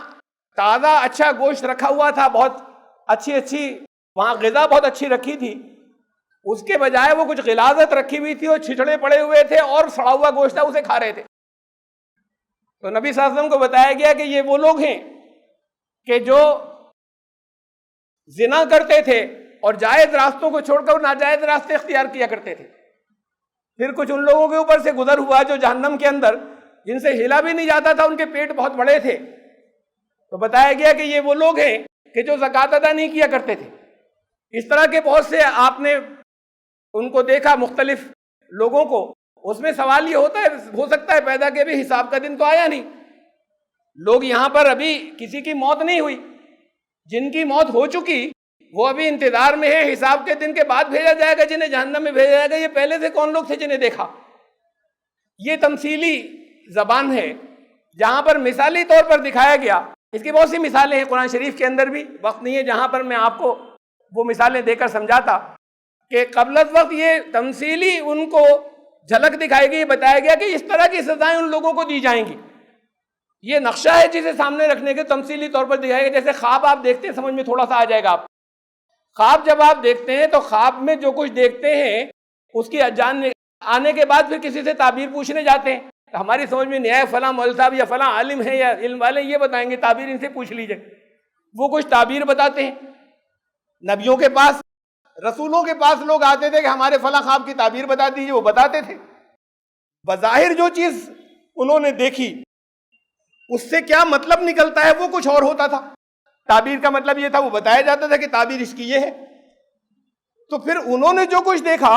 تازہ اچھا گوشت رکھا ہوا تھا، بہت اچھی وہاں غذا بہت اچھی رکھی تھی، اس کے بجائے وہ کچھ غلاظت رکھی ہوئی تھی اور چھچڑے پڑے ہوئے تھے اور سڑا ہوا گوشت تھا، اسے کھا رہے تھے۔ تو نبی صلی اللہ علیہ وسلم کو بتایا گیا کہ یہ وہ لوگ ہیں کہ جو زنا کرتے تھے اور جائز راستوں کو چھوڑ کر ناجائز راستے اختیار کیا کرتے تھے۔ پھر کچھ ان لوگوں کے اوپر سے گزر ہوا جو جہنم کے اندر جن سے ہلا بھی نہیں جاتا تھا، ان کے پیٹ بہت بڑے تھے، تو بتایا گیا کہ یہ وہ لوگ ہیں کہ جو زکوٰۃ ادا نہیں کیا کرتے تھے۔ اس طرح کے بہت سے آپ نے ان کو دیکھا، مختلف لوگوں کو۔ اس میں سوال یہ ہوتا ہے، ہو سکتا ہے پیدا کے بھی حساب کا دن تو آیا نہیں، لوگ یہاں پر ابھی کسی کی موت نہیں ہوئی، جن کی موت ہو چکی وہ ابھی انتظار میں ہے، حساب کے دن کے بعد بھیجا جائے گا، جنہیں جہنم میں بھیجا جائے گا۔ یہ پہلے سے کون لوگ تھے جنہیں دیکھا؟ یہ تمثیلی زبان ہے جہاں پر مثالی طور پر دکھایا گیا۔ اس کی بہت سی مثالیں ہیں قرآن شریف کے اندر بھی، وقت نہیں ہے جہاں پر میں آپ کو وہ مثالیں دے کر سمجھاتا کہ قبل از وقت یہ تمثیلی ان کو جھلک دکھائی گئی، بتایا گیا کہ اس طرح کی سزائیں ان لوگوں کو دی جائیں گی۔ یہ نقشہ ہے جسے سامنے رکھنے کے تمثیلی طور پر دکھایا گیا۔ جیسے خواب آپ دیکھتے ہیں، سمجھ میں تھوڑا سا آ جائے گا آپ۔ خواب جب آپ دیکھتے ہیں تو خواب میں جو کچھ دیکھتے ہیں اس کی جان آنے کے بعد پھر کسی سے تعبیر پوچھنے جاتے ہیں، ہماری سمجھ میں نہیں آئے، فلاں مولوی صاحب یا فلاں عالم ہے یا علم والے یہ بتائیں گے، تعبیر ان سے پوچھ لیجئے۔ وہ کچھ تعبیر بتاتے ہیں۔ نبیوں کے پاس، رسولوں کے پاس لوگ آتے تھے کہ ہمارے فلاں خواب کی تعبیر بتا دیجیے، وہ بتاتے تھے۔ بظاہر جو چیز انہوں نے دیکھی اس سے کیا مطلب نکلتا ہے وہ کچھ اور ہوتا تھا۔ تعبیر کا مطلب یہ تھا، وہ بتایا جاتا تھا کہ تعبیر اس کی یہ ہے۔ تو پھر انہوں نے جو کچھ دیکھا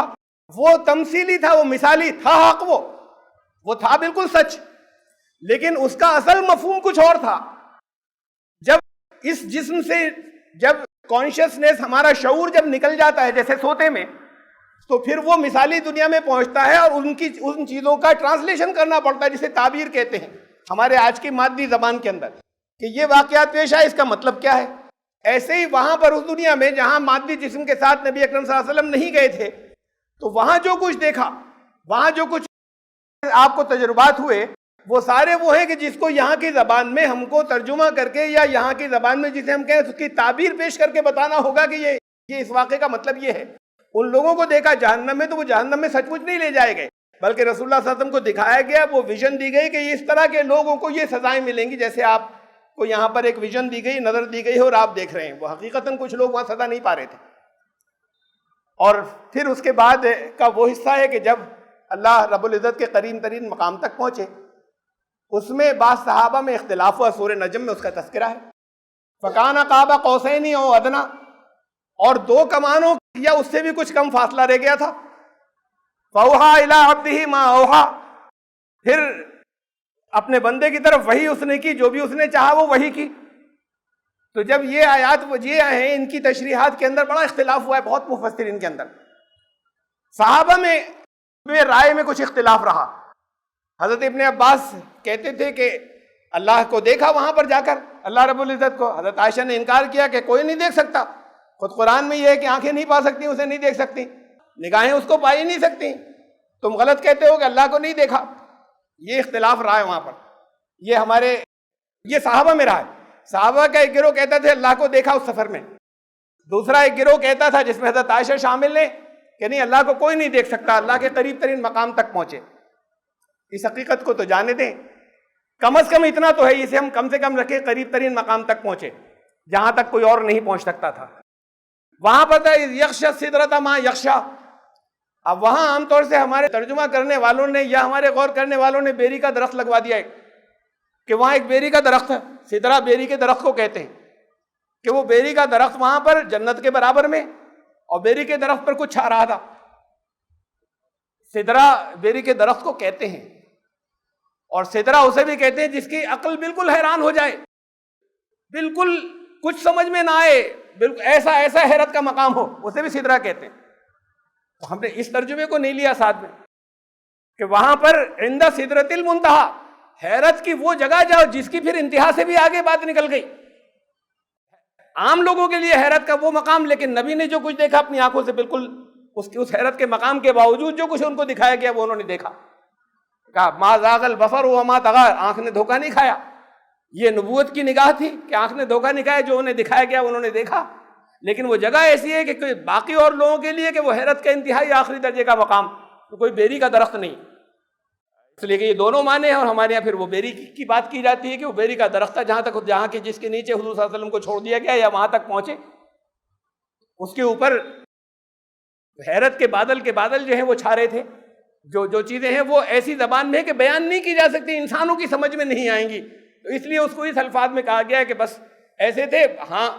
وہ تمثیلی تھا، وہ مثالی تھا، حق وہ تھا بالکل سچ، لیکن اس کا اصل مفہوم کچھ اور تھا۔ جب اس جسم سے جب کانشیسنیس، ہمارا شعور جب نکل جاتا ہے جیسے سوتے میں، تو پھر وہ مثالی دنیا میں پہنچتا ہے اور ان چیزوں کا ٹرانسلیشن کرنا پڑتا ہے جسے تعبیر کہتے ہیں ہمارے آج کی مادی زبان کے اندر، کہ یہ واقعات پیش آئے، اس کا مطلب کیا ہے۔ ایسے ہی وہاں پر اس دنیا میں جہاں مادی جسم کے ساتھ نبی اکرم صلی اللہ علیہ وسلم نہیں گئے تھے، تو وہاں جو کچھ دیکھا، وہاں جو کچھ آپ کو تجربات ہوئے، وہ سارے وہ ہیں کہ جس کو یہاں کی زبان میں ہم کو ترجمہ کر کے، یا یہاں کی زبان میں جسے ہم کہیں اس کی تعبیر پیش کر کے بتانا ہوگا کہ یہ اس واقعے کا مطلب یہ ہے۔ ان لوگوں کو دیکھا جہنم میں، تو وہ جہنم میں سچ مچ نہیں لے جائے گئے، بلکہ رسول اللہ صلی اللہ علیہ وسلم کو دکھایا گیا، وہ ویژن دی گئی کہ اس طرح کے لوگوں کو یہ سزائیں ملیں گی، جیسے آپ کو یہاں پر ایک ویژن دی گئی، نظر دی گئی ہے اور آپ دیکھ رہے ہیں۔ وہ حقیقتاً کچھ لوگ وہاں سزا نہیں پا رہے تھے۔ اور پھر اس کے بعد کا وہ حصہ ہے کہ جب اللہ رب العزت کے قریب ترین مقام تک پہنچے، اس میں بعض صحابہ میں اختلاف ہوا، سورہ نجم میں اس کا تذکرہ ہے۔ فَكَانَ قَابَ قَوْسَيْنِ أَوْ أَدْنَىٰ، اور 2 کمانوں یا اس سے بھی کچھ کم فاصلہ رہ گیا تھا۔ فَأَوْحَىٰ إِلَىٰ عَبْدِهِ مَا أَوْحَىٰ، پھر اپنے بندے کی طرف وحی اس نے کی، جو بھی اس نے چاہا وہ وحی کی۔ تو جب یہ آیات یہ ہیں، ان کی تشریحات کے اندر بڑا اختلاف ہوا ہے بہت مفسرین کے اندر۔ صحابہ میں رائے میں کچھ اختلاف رہا۔ حضرت ابن عباس کہتے تھے کہ اللہ کو دیکھا وہاں پر جا کر، اللہ رب العزت کو۔ حضرت عائشہ نے انکار کیا کہ کوئی نہیں دیکھ سکتا، خود قرآن میں یہ ہے کہ آنکھیں نہیں پا سکتی، اسے نہیں دیکھ سکتی، نگاہیں اس کو پا ہی نہیں سکتی، تم غلط کہتے ہو کہ اللہ کو نہیں دیکھا۔ یہ اختلاف رہا ہے وہاں پر، یہ صحابہ میں رہا ہے۔ صحابہ کا ایک گروہ کہتا تھا اللہ کو دیکھا اس سفر میں، دوسرا ایک گروہ کہتا تھا جس میں حضرت عائشہ شامل ہے کہ نہیں، اللہ کو کوئی نہیں دیکھ سکتا، اللہ کے قریب ترین مقام تک پہنچے۔ اس حقیقت کو تو جانے دیں، کم از کم اتنا تو ہے، اسے ہم کم سے کم رکھیں، قریب ترین مقام تک پہنچے جہاں تک کوئی اور نہیں پہنچ سکتا تھا۔ وہاں پر تھا یغشی سدرۃ ما یغشی۔ اب وہاں عام طور سے ہمارے ترجمہ کرنے والوں نے یا ہمارے غور کرنے والوں نے بیری کا درخت لگوا دیا ہے کہ وہاں ایک بیری کا درخت ہے، سدرہ بیری کے درخت کو کہتے ہیں، کہ وہ بیری کا درخت وہاں پر جنت کے برابر میں، اور بیری کے درخت پر کچھ چھا رہا تھا۔ سدرہ بیری کے درخت کو کہتے ہیں، اور سدرہ اسے بھی کہتے ہیں جس کی عقل بالکل حیران ہو جائے، بالکل کچھ سمجھ میں نہ آئے، بالکل ایسا حیرت کا مقام ہو، اسے بھی سدرہ کہتے ہیں۔ ہم نے اس ترجمے کو نہیں لیا ساتھ میں کہ وہاں پر عند سدرۃ المنتہا، حیرت کی وہ جگہ جاؤ جس کی پھر انتہا سے بھی آگے بات نکل گئی۔ عام لوگوں کے لیے حیرت کا وہ مقام، لیکن نبی نے جو کچھ دیکھا اپنی آنکھوں سے، بالکل اس حیرت کے مقام کے باوجود جو کچھ ان کو دکھایا گیا وہ انہوں نے دیکھا۔ کہا ما زاغ البصر وما طغى، آنکھ نے دھوکہ نہیں کھایا۔ یہ نبوت کی نگاہ تھی کہ آنکھ نے دھوکہ نہیں کھایا، جو انہیں دکھایا گیا انہوں نے دیکھا، لیکن وہ جگہ ایسی ہے کہ باقی اور لوگوں کے لیے کہ وہ حیرت کا انتہائی آخری درجے کا مقام، تو کوئی بیری کا درخت نہیں۔ اس لیے کہ یہ دونوں معنی ہیں، اور ہمارے یہاں پھر وہ بیری کی بات کی جاتی ہے کہ وہ بیری کا درخت تھا جہاں کے جس کے نیچے حضور صلی اللہ علیہ وسلم کو چھوڑ دیا گیا یا وہاں تک پہنچے، اس کے اوپر حیرت کے بادل جو ہیں وہ چھا رہے تھے۔ جو چیزیں ہیں وہ ایسی زبان میں ہے کہ بیان نہیں کی جا سکتی، انسانوں کی سمجھ میں نہیں آئیں گی، تو اس لیے اس کو اس الفاظ میں کہا گیا ہے کہ بس ایسے تھے۔ ہاں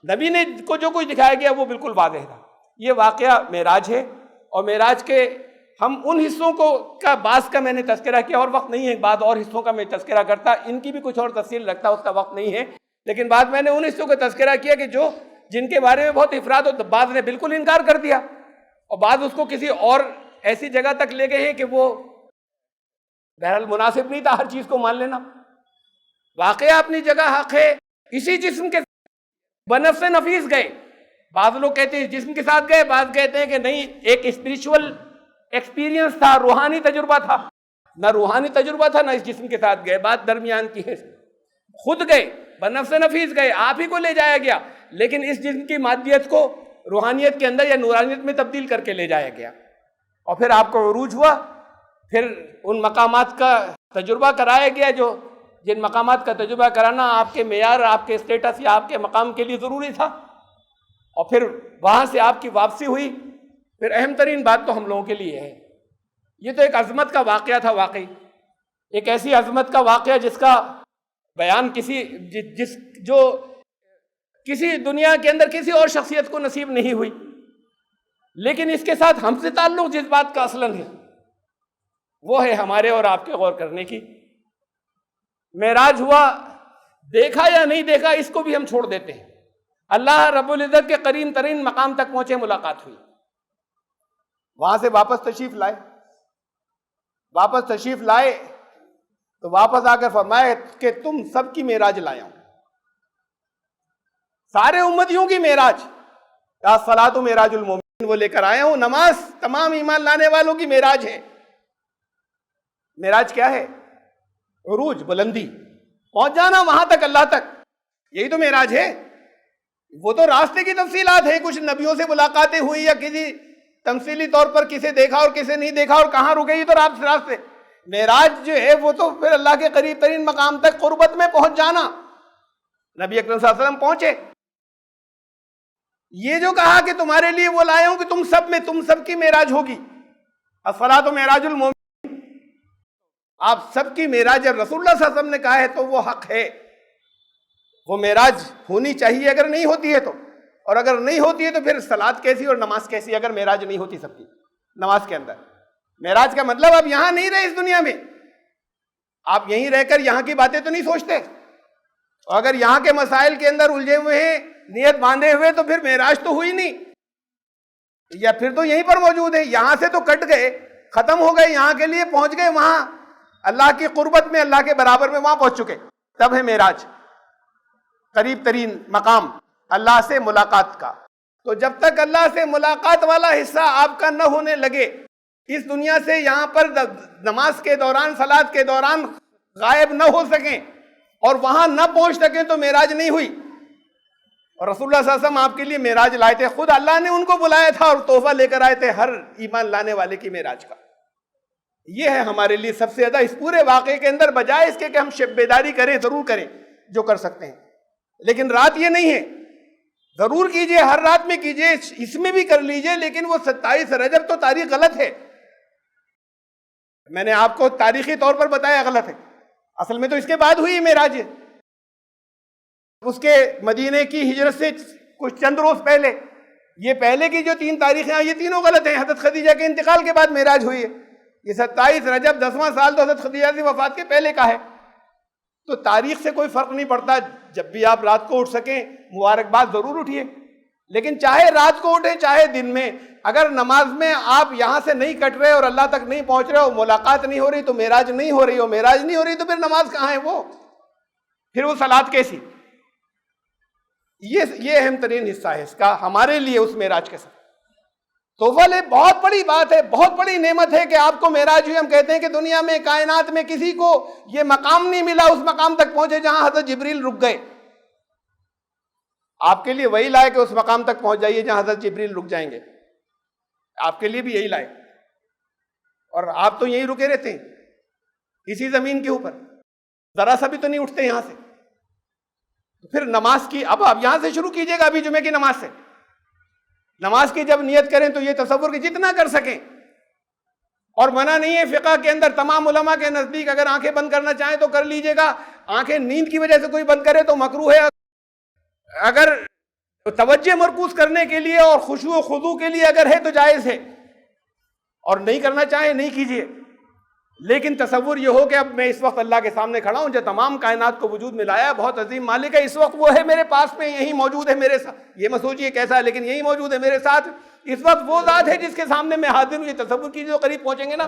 نبی نے کو جو کچھ دکھایا گیا وہ بالکل واضح تھا۔ یہ واقعہ معراج ہے، اور معراج کے ہم ان حصوں کا بعض کا میں نے تذکرہ کیا، اور وقت نہیں ہے، بعض اور حصوں کا میں تذکرہ کرتا، ان کی بھی کچھ اور تفصیل رکھتا، اس کا وقت نہیں ہے، لیکن بعد میں نے ان حصوں کا تذکرہ کیا کہ جن کے بارے میں بہت افراد و بعض نے بالکل انکار کر دیا، اور بعض اس کو کسی اور ایسی جگہ تک لے گئے ہیں کہ وہ بہرحال مناسب نہیں تھا ہر چیز کو مان لینا۔ واقعہ اپنی جگہ حق ہے، اسی جسم کے بنفس نفیس گئے، بعض لوگ کہتے ہیں جسم کے ساتھ گئے، بعض کہتے ہیں کہ نہیں، ایک اسپریچول ایکسپیرینس تھا، روحانی تجربہ تھا، نہ روحانی تجربہ تھا نہ اس جسم کے ساتھ گئے، بات درمیان کی ہے، خود گئے، بنفس نفیس گئے، آپ ہی کو لے جایا گیا، لیکن اس جسم کی مادیت کو روحانیت کے اندر یا نورانیت میں تبدیل کر کے لے جایا گیا، اور پھر آپ کو عروج ہوا، پھر ان مقامات کا تجربہ کرایا گیا جن مقامات کا تجربہ کرانا آپ کے معیار، آپ کے اسٹیٹس یا آپ کے مقام کے لیے ضروری تھا، اور پھر وہاں سے آپ کی واپسی ہوئی۔ پھر اہم ترین بات تو ہم لوگوں کے لیے ہے، یہ تو ایک عظمت کا واقعہ تھا، واقعی ایک ایسی عظمت کا واقعہ جس کا بیان کسی دنیا کے اندر کسی اور شخصیت کو نصیب نہیں ہوئی، لیکن اس کے ساتھ ہم سے تعلق جس بات کا اصلاً ہے وہ ہے ہمارے اور آپ کے غور کرنے کی۔ معراج ہوا، دیکھا یا نہیں دیکھا اس کو بھی ہم چھوڑ دیتے ہیں، اللہ رب العزت کے قریب ترین مقام تک پہنچے، ملاقات ہوئی، وہاں سے واپس تشریف لائے تو واپس آ کر فرمائے کہ تم سب کی معراج لایا ہوں، سارے امتیوں کی معراج، الصلاۃ معراج المومنین وہ لے کر آیا ہوں، نماز تمام ایمان لانے والوں کی معراج ہے۔ معراج کیا ہے؟ عروج، بلندی، پہنچ جانا وہاں تک، اللہ تک، یہی تو معراج ہے۔ وہ تو راستے کی تفصیلات ہیں، کچھ نبیوں سے ملاقاتیں ہوئی یا کسی تمثیلی طور پر کسے دیکھا اور کسے نہیں دیکھا اور کہاں رکے، یہ تو راستے۔ معراج جو ہے وہ تو پھر اللہ کے قریب ترین مقام تک قربت میں پہنچ جانا، نبی اکرم صلی اللہ علیہ وسلم پہنچے۔ یہ جو کہا کہ تمہارے لیے وہ لائے ہوں کہ تم سب کی معراج ہوگی، الصلاۃ معراج المومن، آپ سب کی معراج جب رسول اللہ صلی اللہ علیہ وسلم نے کہا ہے تو وہ حق ہے، وہ معراج ہونی چاہیے اگر نہیں ہوتی ہے تو، اور اگر نہیں ہوتی ہے تو پھر صلاۃ کیسی اور نماز کیسی اگر معراج نہیں ہوتی سب کی نماز کے اندر۔ معراج کا مطلب آپ یہاں نہیں رہے اس دنیا میں، آپ یہیں رہ کر یہاں کی باتیں تو نہیں سوچتے، اور اگر یہاں کے مسائل کے اندر الجھے ہوئے ہیں، نیت باندھے ہوئے، تو پھر معراج تو ہوئی نہیں، یا پھر تو یہیں پر موجود ہے، یہاں سے تو کٹ گئے، ختم ہو گئے، یہاں کے لیے پہنچ گئے، وہاں اللہ کی قربت میں، اللہ کے برابر میں وہاں پہنچ چکے، تب ہے معراج، قریب ترین مقام اللہ سے ملاقات کا۔ تو جب تک اللہ سے ملاقات والا حصہ آپ کا نہ ہونے لگے، اس دنیا سے یہاں پر نماز کے دوران، صلاۃ کے دوران غائب نہ ہو سکیں اور وہاں نہ پہنچ سکیں تو معراج نہیں ہوئی۔ اور رسول اللہ صلی اللہ علیہ وسلم آپ کے لیے معراج لائے تھے، خود اللہ نے ان کو بلایا تھا اور تحفہ لے کر آئے تھے ہر ایمان لانے والے کی معراج کا۔ یہ ہے ہمارے لیے سب سے زیادہ اس پورے واقعے کے اندر، بجائے اس کے کہ ہم شب بیداری کریں، ضرور کریں جو کر سکتے ہیں، لیکن رات یہ نہیں ہے، ضرور کیجئے، ہر رات میں کیجئے، اس میں بھی کر لیجئے، لیکن وہ 27 رجب تو تاریخ غلط ہے، میں نے آپ کو تاریخی طور پر بتایا غلط ہے، اصل میں تو اس کے بعد ہوئی معراج، اس کے مدینے کی ہجرت سے کچھ چند روز پہلے، یہ پہلے کی جو 3 تاریخیں ہیں یہ تینوں غلط ہیں، حضرت خدیجہ کے انتقال کے بعد معراج ہوئی ہے، یہ 27 رجب 10واں سال تو حضرت خدیجہ کی وفات کے پہلے کا ہے، تو تاریخ سے کوئی فرق نہیں پڑتا، جب بھی آپ رات کو اٹھ سکیں مبارکباد ضرور اٹھیے، لیکن چاہے رات کو اٹھیں چاہے دن میں، اگر نماز میں آپ یہاں سے نہیں کٹ رہے اور اللہ تک نہیں پہنچ رہے ہو، ملاقات نہیں ہو رہی تو معراج نہیں ہو رہی، معراج نہیں ہو رہی تو پھر نماز کہاں ہے، پھر وہ صلاۃ کیسی؟ یہ اہم ترین حصہ ہے اس کا ہمارے لیے اس معراج کے ساتھ۔ توفل ہے، بہت بڑی بات ہے، بہت بڑی نعمت ہے کہ آپ کو معراج ہوئی۔ ہم کہتے ہیں کہ دنیا میں، کائنات میں کسی کو یہ مقام نہیں ملا، اس مقام تک پہنچے جہاں حضرت جبریل رک گئے، آپ کے لیے وہی لائے کہ اس مقام تک پہنچ جائیے جہاں حضرت جبریل رک جائیں گے، آپ کے لیے بھی یہی لائے، اور آپ تو یہیں رکے رہتے ہیں اسی زمین کے اوپر، ذرا سا بھی تو نہیں اٹھتے یہاں سے۔ پھر نماز کی، اب آپ یہاں سے شروع کیجئے گا، ابھی جمعے کی نماز سے، نماز کی جب نیت کریں تو یہ تصور کہ جتنا کر سکیں اور منع نہیں ہے فقہ کے اندر، تمام علماء کے نزدیک اگر آنکھیں بند کرنا چاہیں تو کر لیجئے گا، آنکھیں نیند کی وجہ سے کوئی بند کرے تو مکروہ ہے، اگر توجہ مرکوز کرنے کے لیے اور خشوع و خضوع کے لیے اگر ہے تو جائز ہے، اور نہیں کرنا چاہیں نہیں کیجئے۔ لیکن تصور یہ ہو کہ اب میں اس وقت اللہ کے سامنے کھڑا ہوں جو تمام کائنات کو وجود میں لایا، بہت عظیم مالک ہے، اس وقت وہ ہے میرے پاس میں، یہی موجود ہے میرے ساتھ، یہ مت سوچیے کیسا ہے، لیکن یہی موجود ہے میرے ساتھ، اس وقت وہ ذات ہے جس کے سامنے میں حاضر ہوں، یہ تصور کیجئے جو قریب پہنچیں گے نا۔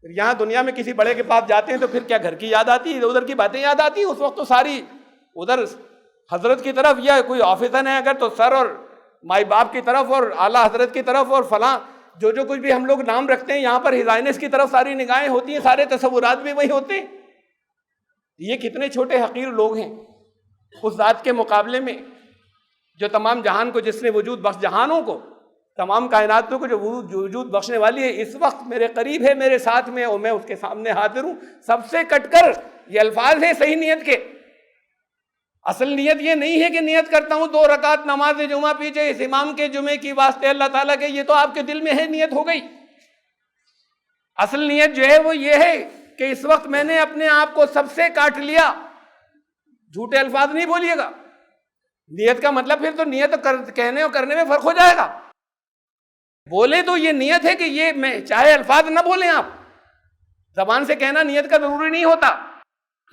یہاں دنیا میں کسی بڑے کے پاس جاتے ہیں تو پھر کیا گھر کی یاد آتی ہے، ادھر کی باتیں یاد آتی ہیں، اس وقت تو ساری ادھر حضرت کی طرف، یا کوئی آفیسر ہے اگر تو سر اور مائی باپ کی طرف اور اعلیٰ حضرت کی طرف اور فلاں جو کچھ بھی ہم لوگ نام رکھتے ہیں، یہاں پر ہزائنس کی طرف ساری نگاہیں ہوتی ہیں، سارے تصورات بھی وہی ہوتے ہیں۔ یہ کتنے چھوٹے حقیر لوگ ہیں اس ذات کے مقابلے میں جو تمام جہان کو، جس نے وجود بخش، جہانوں کو، تمام کائناتوں کو جو وجود بخشنے والی ہے، اس وقت میرے قریب ہے، میرے ساتھ میں، اور میں اس کے سامنے حاضر ہوں۔ سب سے کٹ کر یہ الفاظ ہیں صحیح نیت کے۔ اصل نیت یہ نہیں ہے کہ نیت کرتا ہوں 2 رکعت نماز جمعہ پیچھے اس امام کے جمعے کی واسطے اللہ تعالیٰ کے، یہ تو آپ کے دل میں ہے، نیت ہو گئی۔ اصل نیت جو ہے وہ یہ ہے کہ اس وقت میں نے اپنے آپ کو سب سے کاٹ لیا۔ جھوٹے الفاظ نہیں بولیے گا، نیت کا مطلب پھر تو نیت کہنے اور کرنے میں فرق ہو جائے گا۔ بولے تو یہ نیت ہے کہ یہ میں، چاہے الفاظ نہ بولیں آپ، زبان سے کہنا نیت کا ضروری نہیں ہوتا،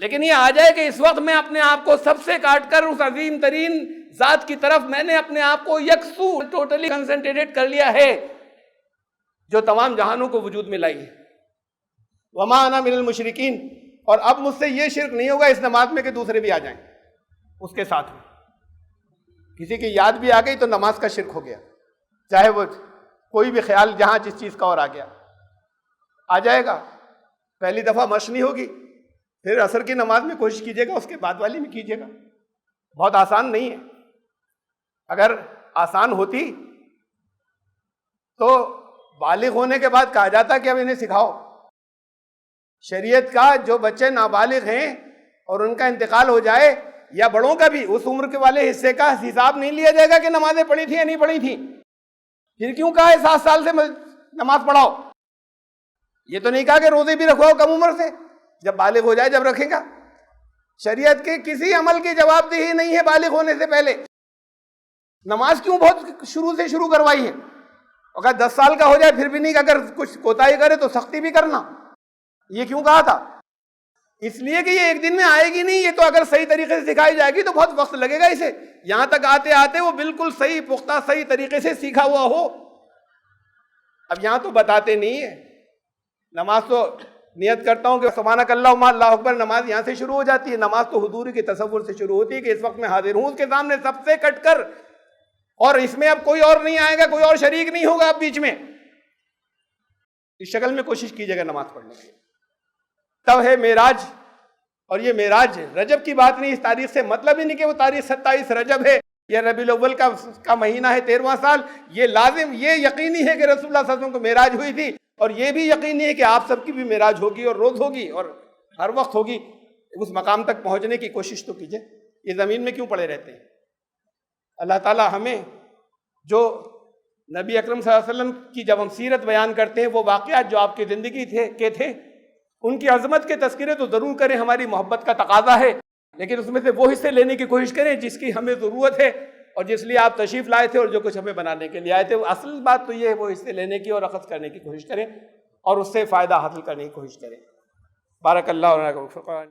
لیکن یہ آ جائے کہ اس وقت میں اپنے آپ کو سب سے کاٹ کر اس عظیم ترین ذات کی طرف میں نے اپنے آپ کو یکسو ٹوٹلی کنسنٹریٹ کر لیا ہے جو تمام جہانوں کو وجود میں لائی ہے۔ وما انا من المشرکین، اور اب مجھ سے یہ شرک نہیں ہوگا اس نماز میں کہ دوسرے بھی آ جائیں اس کے ساتھ میں۔ کسی کی یاد بھی آ گئی تو نماز کا شرک ہو گیا، چاہے وہ کوئی بھی خیال جہاں جس چیز کا اور آ گیا، آ جائے گا۔ پہلی دفعہ مشق نہیں ہوگی، پھر عصر کی نماز میں کوشش کیجیے گا، اس کے بعد والی میں کیجیے گا۔ بہت آسان نہیں ہے، اگر آسان ہوتی تو بالغ ہونے کے بعد کہا جاتا کہ اب انہیں سکھاؤ۔ شریعت کا جو بچے نابالغ ہیں اور ان کا انتقال ہو جائے، یا بڑوں کا بھی، اس عمر کے والے حصے کا حساب نہیں لیا جائے گا کہ نمازیں پڑھی تھیں یا نہیں پڑھی تھیں۔ پھر کیوں کہا ہے 7 سال سے نماز پڑھاؤ؟ یہ تو نہیں کہا کہ روزے بھی رکھواؤ کم عمر سے، جب بالغ ہو جائے جب رکھے گا۔ شریعت کے کسی عمل کی جواب دہی نہیں ہے بالغ ہونے سے پہلے۔ نماز کیوں بہت شروع سے شروع کروائی ہے؟ اگر 10 سال کا ہو جائے پھر بھی نہیں، اگر کچھ کوتاہی کرے تو سختی بھی کرنا، یہ کیوں کہا تھا؟ اس لیے کہ یہ ایک دن میں آئے گی نہیں، یہ تو اگر صحیح طریقے سے سکھائی جائے گی تو بہت وقت لگے گا اسے، یہاں تک آتے آتے وہ بالکل صحیح پختہ صحیح طریقے سے سیکھا ہوا ہو۔ اب یہاں تو بتاتے نہیں ہے۔ نماز تو نیت کرتا ہوں کہ سبحانک اللہم اللہ اکبر، نماز یہاں سے شروع ہو جاتی ہے۔ نماز تو حضور کے تصور سے شروع ہوتی ہے کہ اس وقت میں حاضر ہوں اس کے سامنے سب سے کٹ کر، اور اس میں اب کوئی اور نہیں آئے گا، کوئی اور شریک نہیں ہوگا اب بیچ میں۔ اس شکل میں کوشش کیجیے گا نماز پڑھنے کی۔ تب ہے معراج، اور یہ معراج رجب کی بات نہیں، اس تاریخ سے مطلب ہی نہیں کہ وہ تاریخ 27 رجب ہے یا ربیع الاول کا مہینہ ہے 13واں سال۔ یہ لازم، یہ یقینی ہے کہ رسول اللہ صلی اللہ علیہ وسلم کو معراج ہوئی تھی، اور یہ بھی یقینی ہے کہ آپ سب کی بھی معراج ہوگی، اور روز ہوگی، اور ہر وقت ہوگی۔ اس مقام تک پہنچنے کی کوشش تو کیجیے۔ یہ زمین میں کیوں پڑے رہتے ہیں؟ اللہ تعالیٰ ہمیں جو نبی اکرم صلی اللہ علیہ وسلم کی جب ہم سیرت بیان کرتے ہیں، وہ واقعات جو آپ کی زندگی کے تھے، ان کی عظمت کے تذکرے تو ضرور کریں، ہماری محبت کا تقاضا ہے، لیکن اس میں سے وہ حصے لینے کی کوشش کریں جس کی ہمیں ضرورت ہے اور جس لیے آپ تشریف لائے تھے اور جو کچھ ہمیں بنانے کے لیے آئے تھے۔ اصل بات تو یہ ہے، وہ حصے لینے کی اور اخذ کرنے کی کوشش کریں اور اس سے فائدہ حاصل کرنے کی کوشش کریں۔ بارک اللہ لنا و لکم۔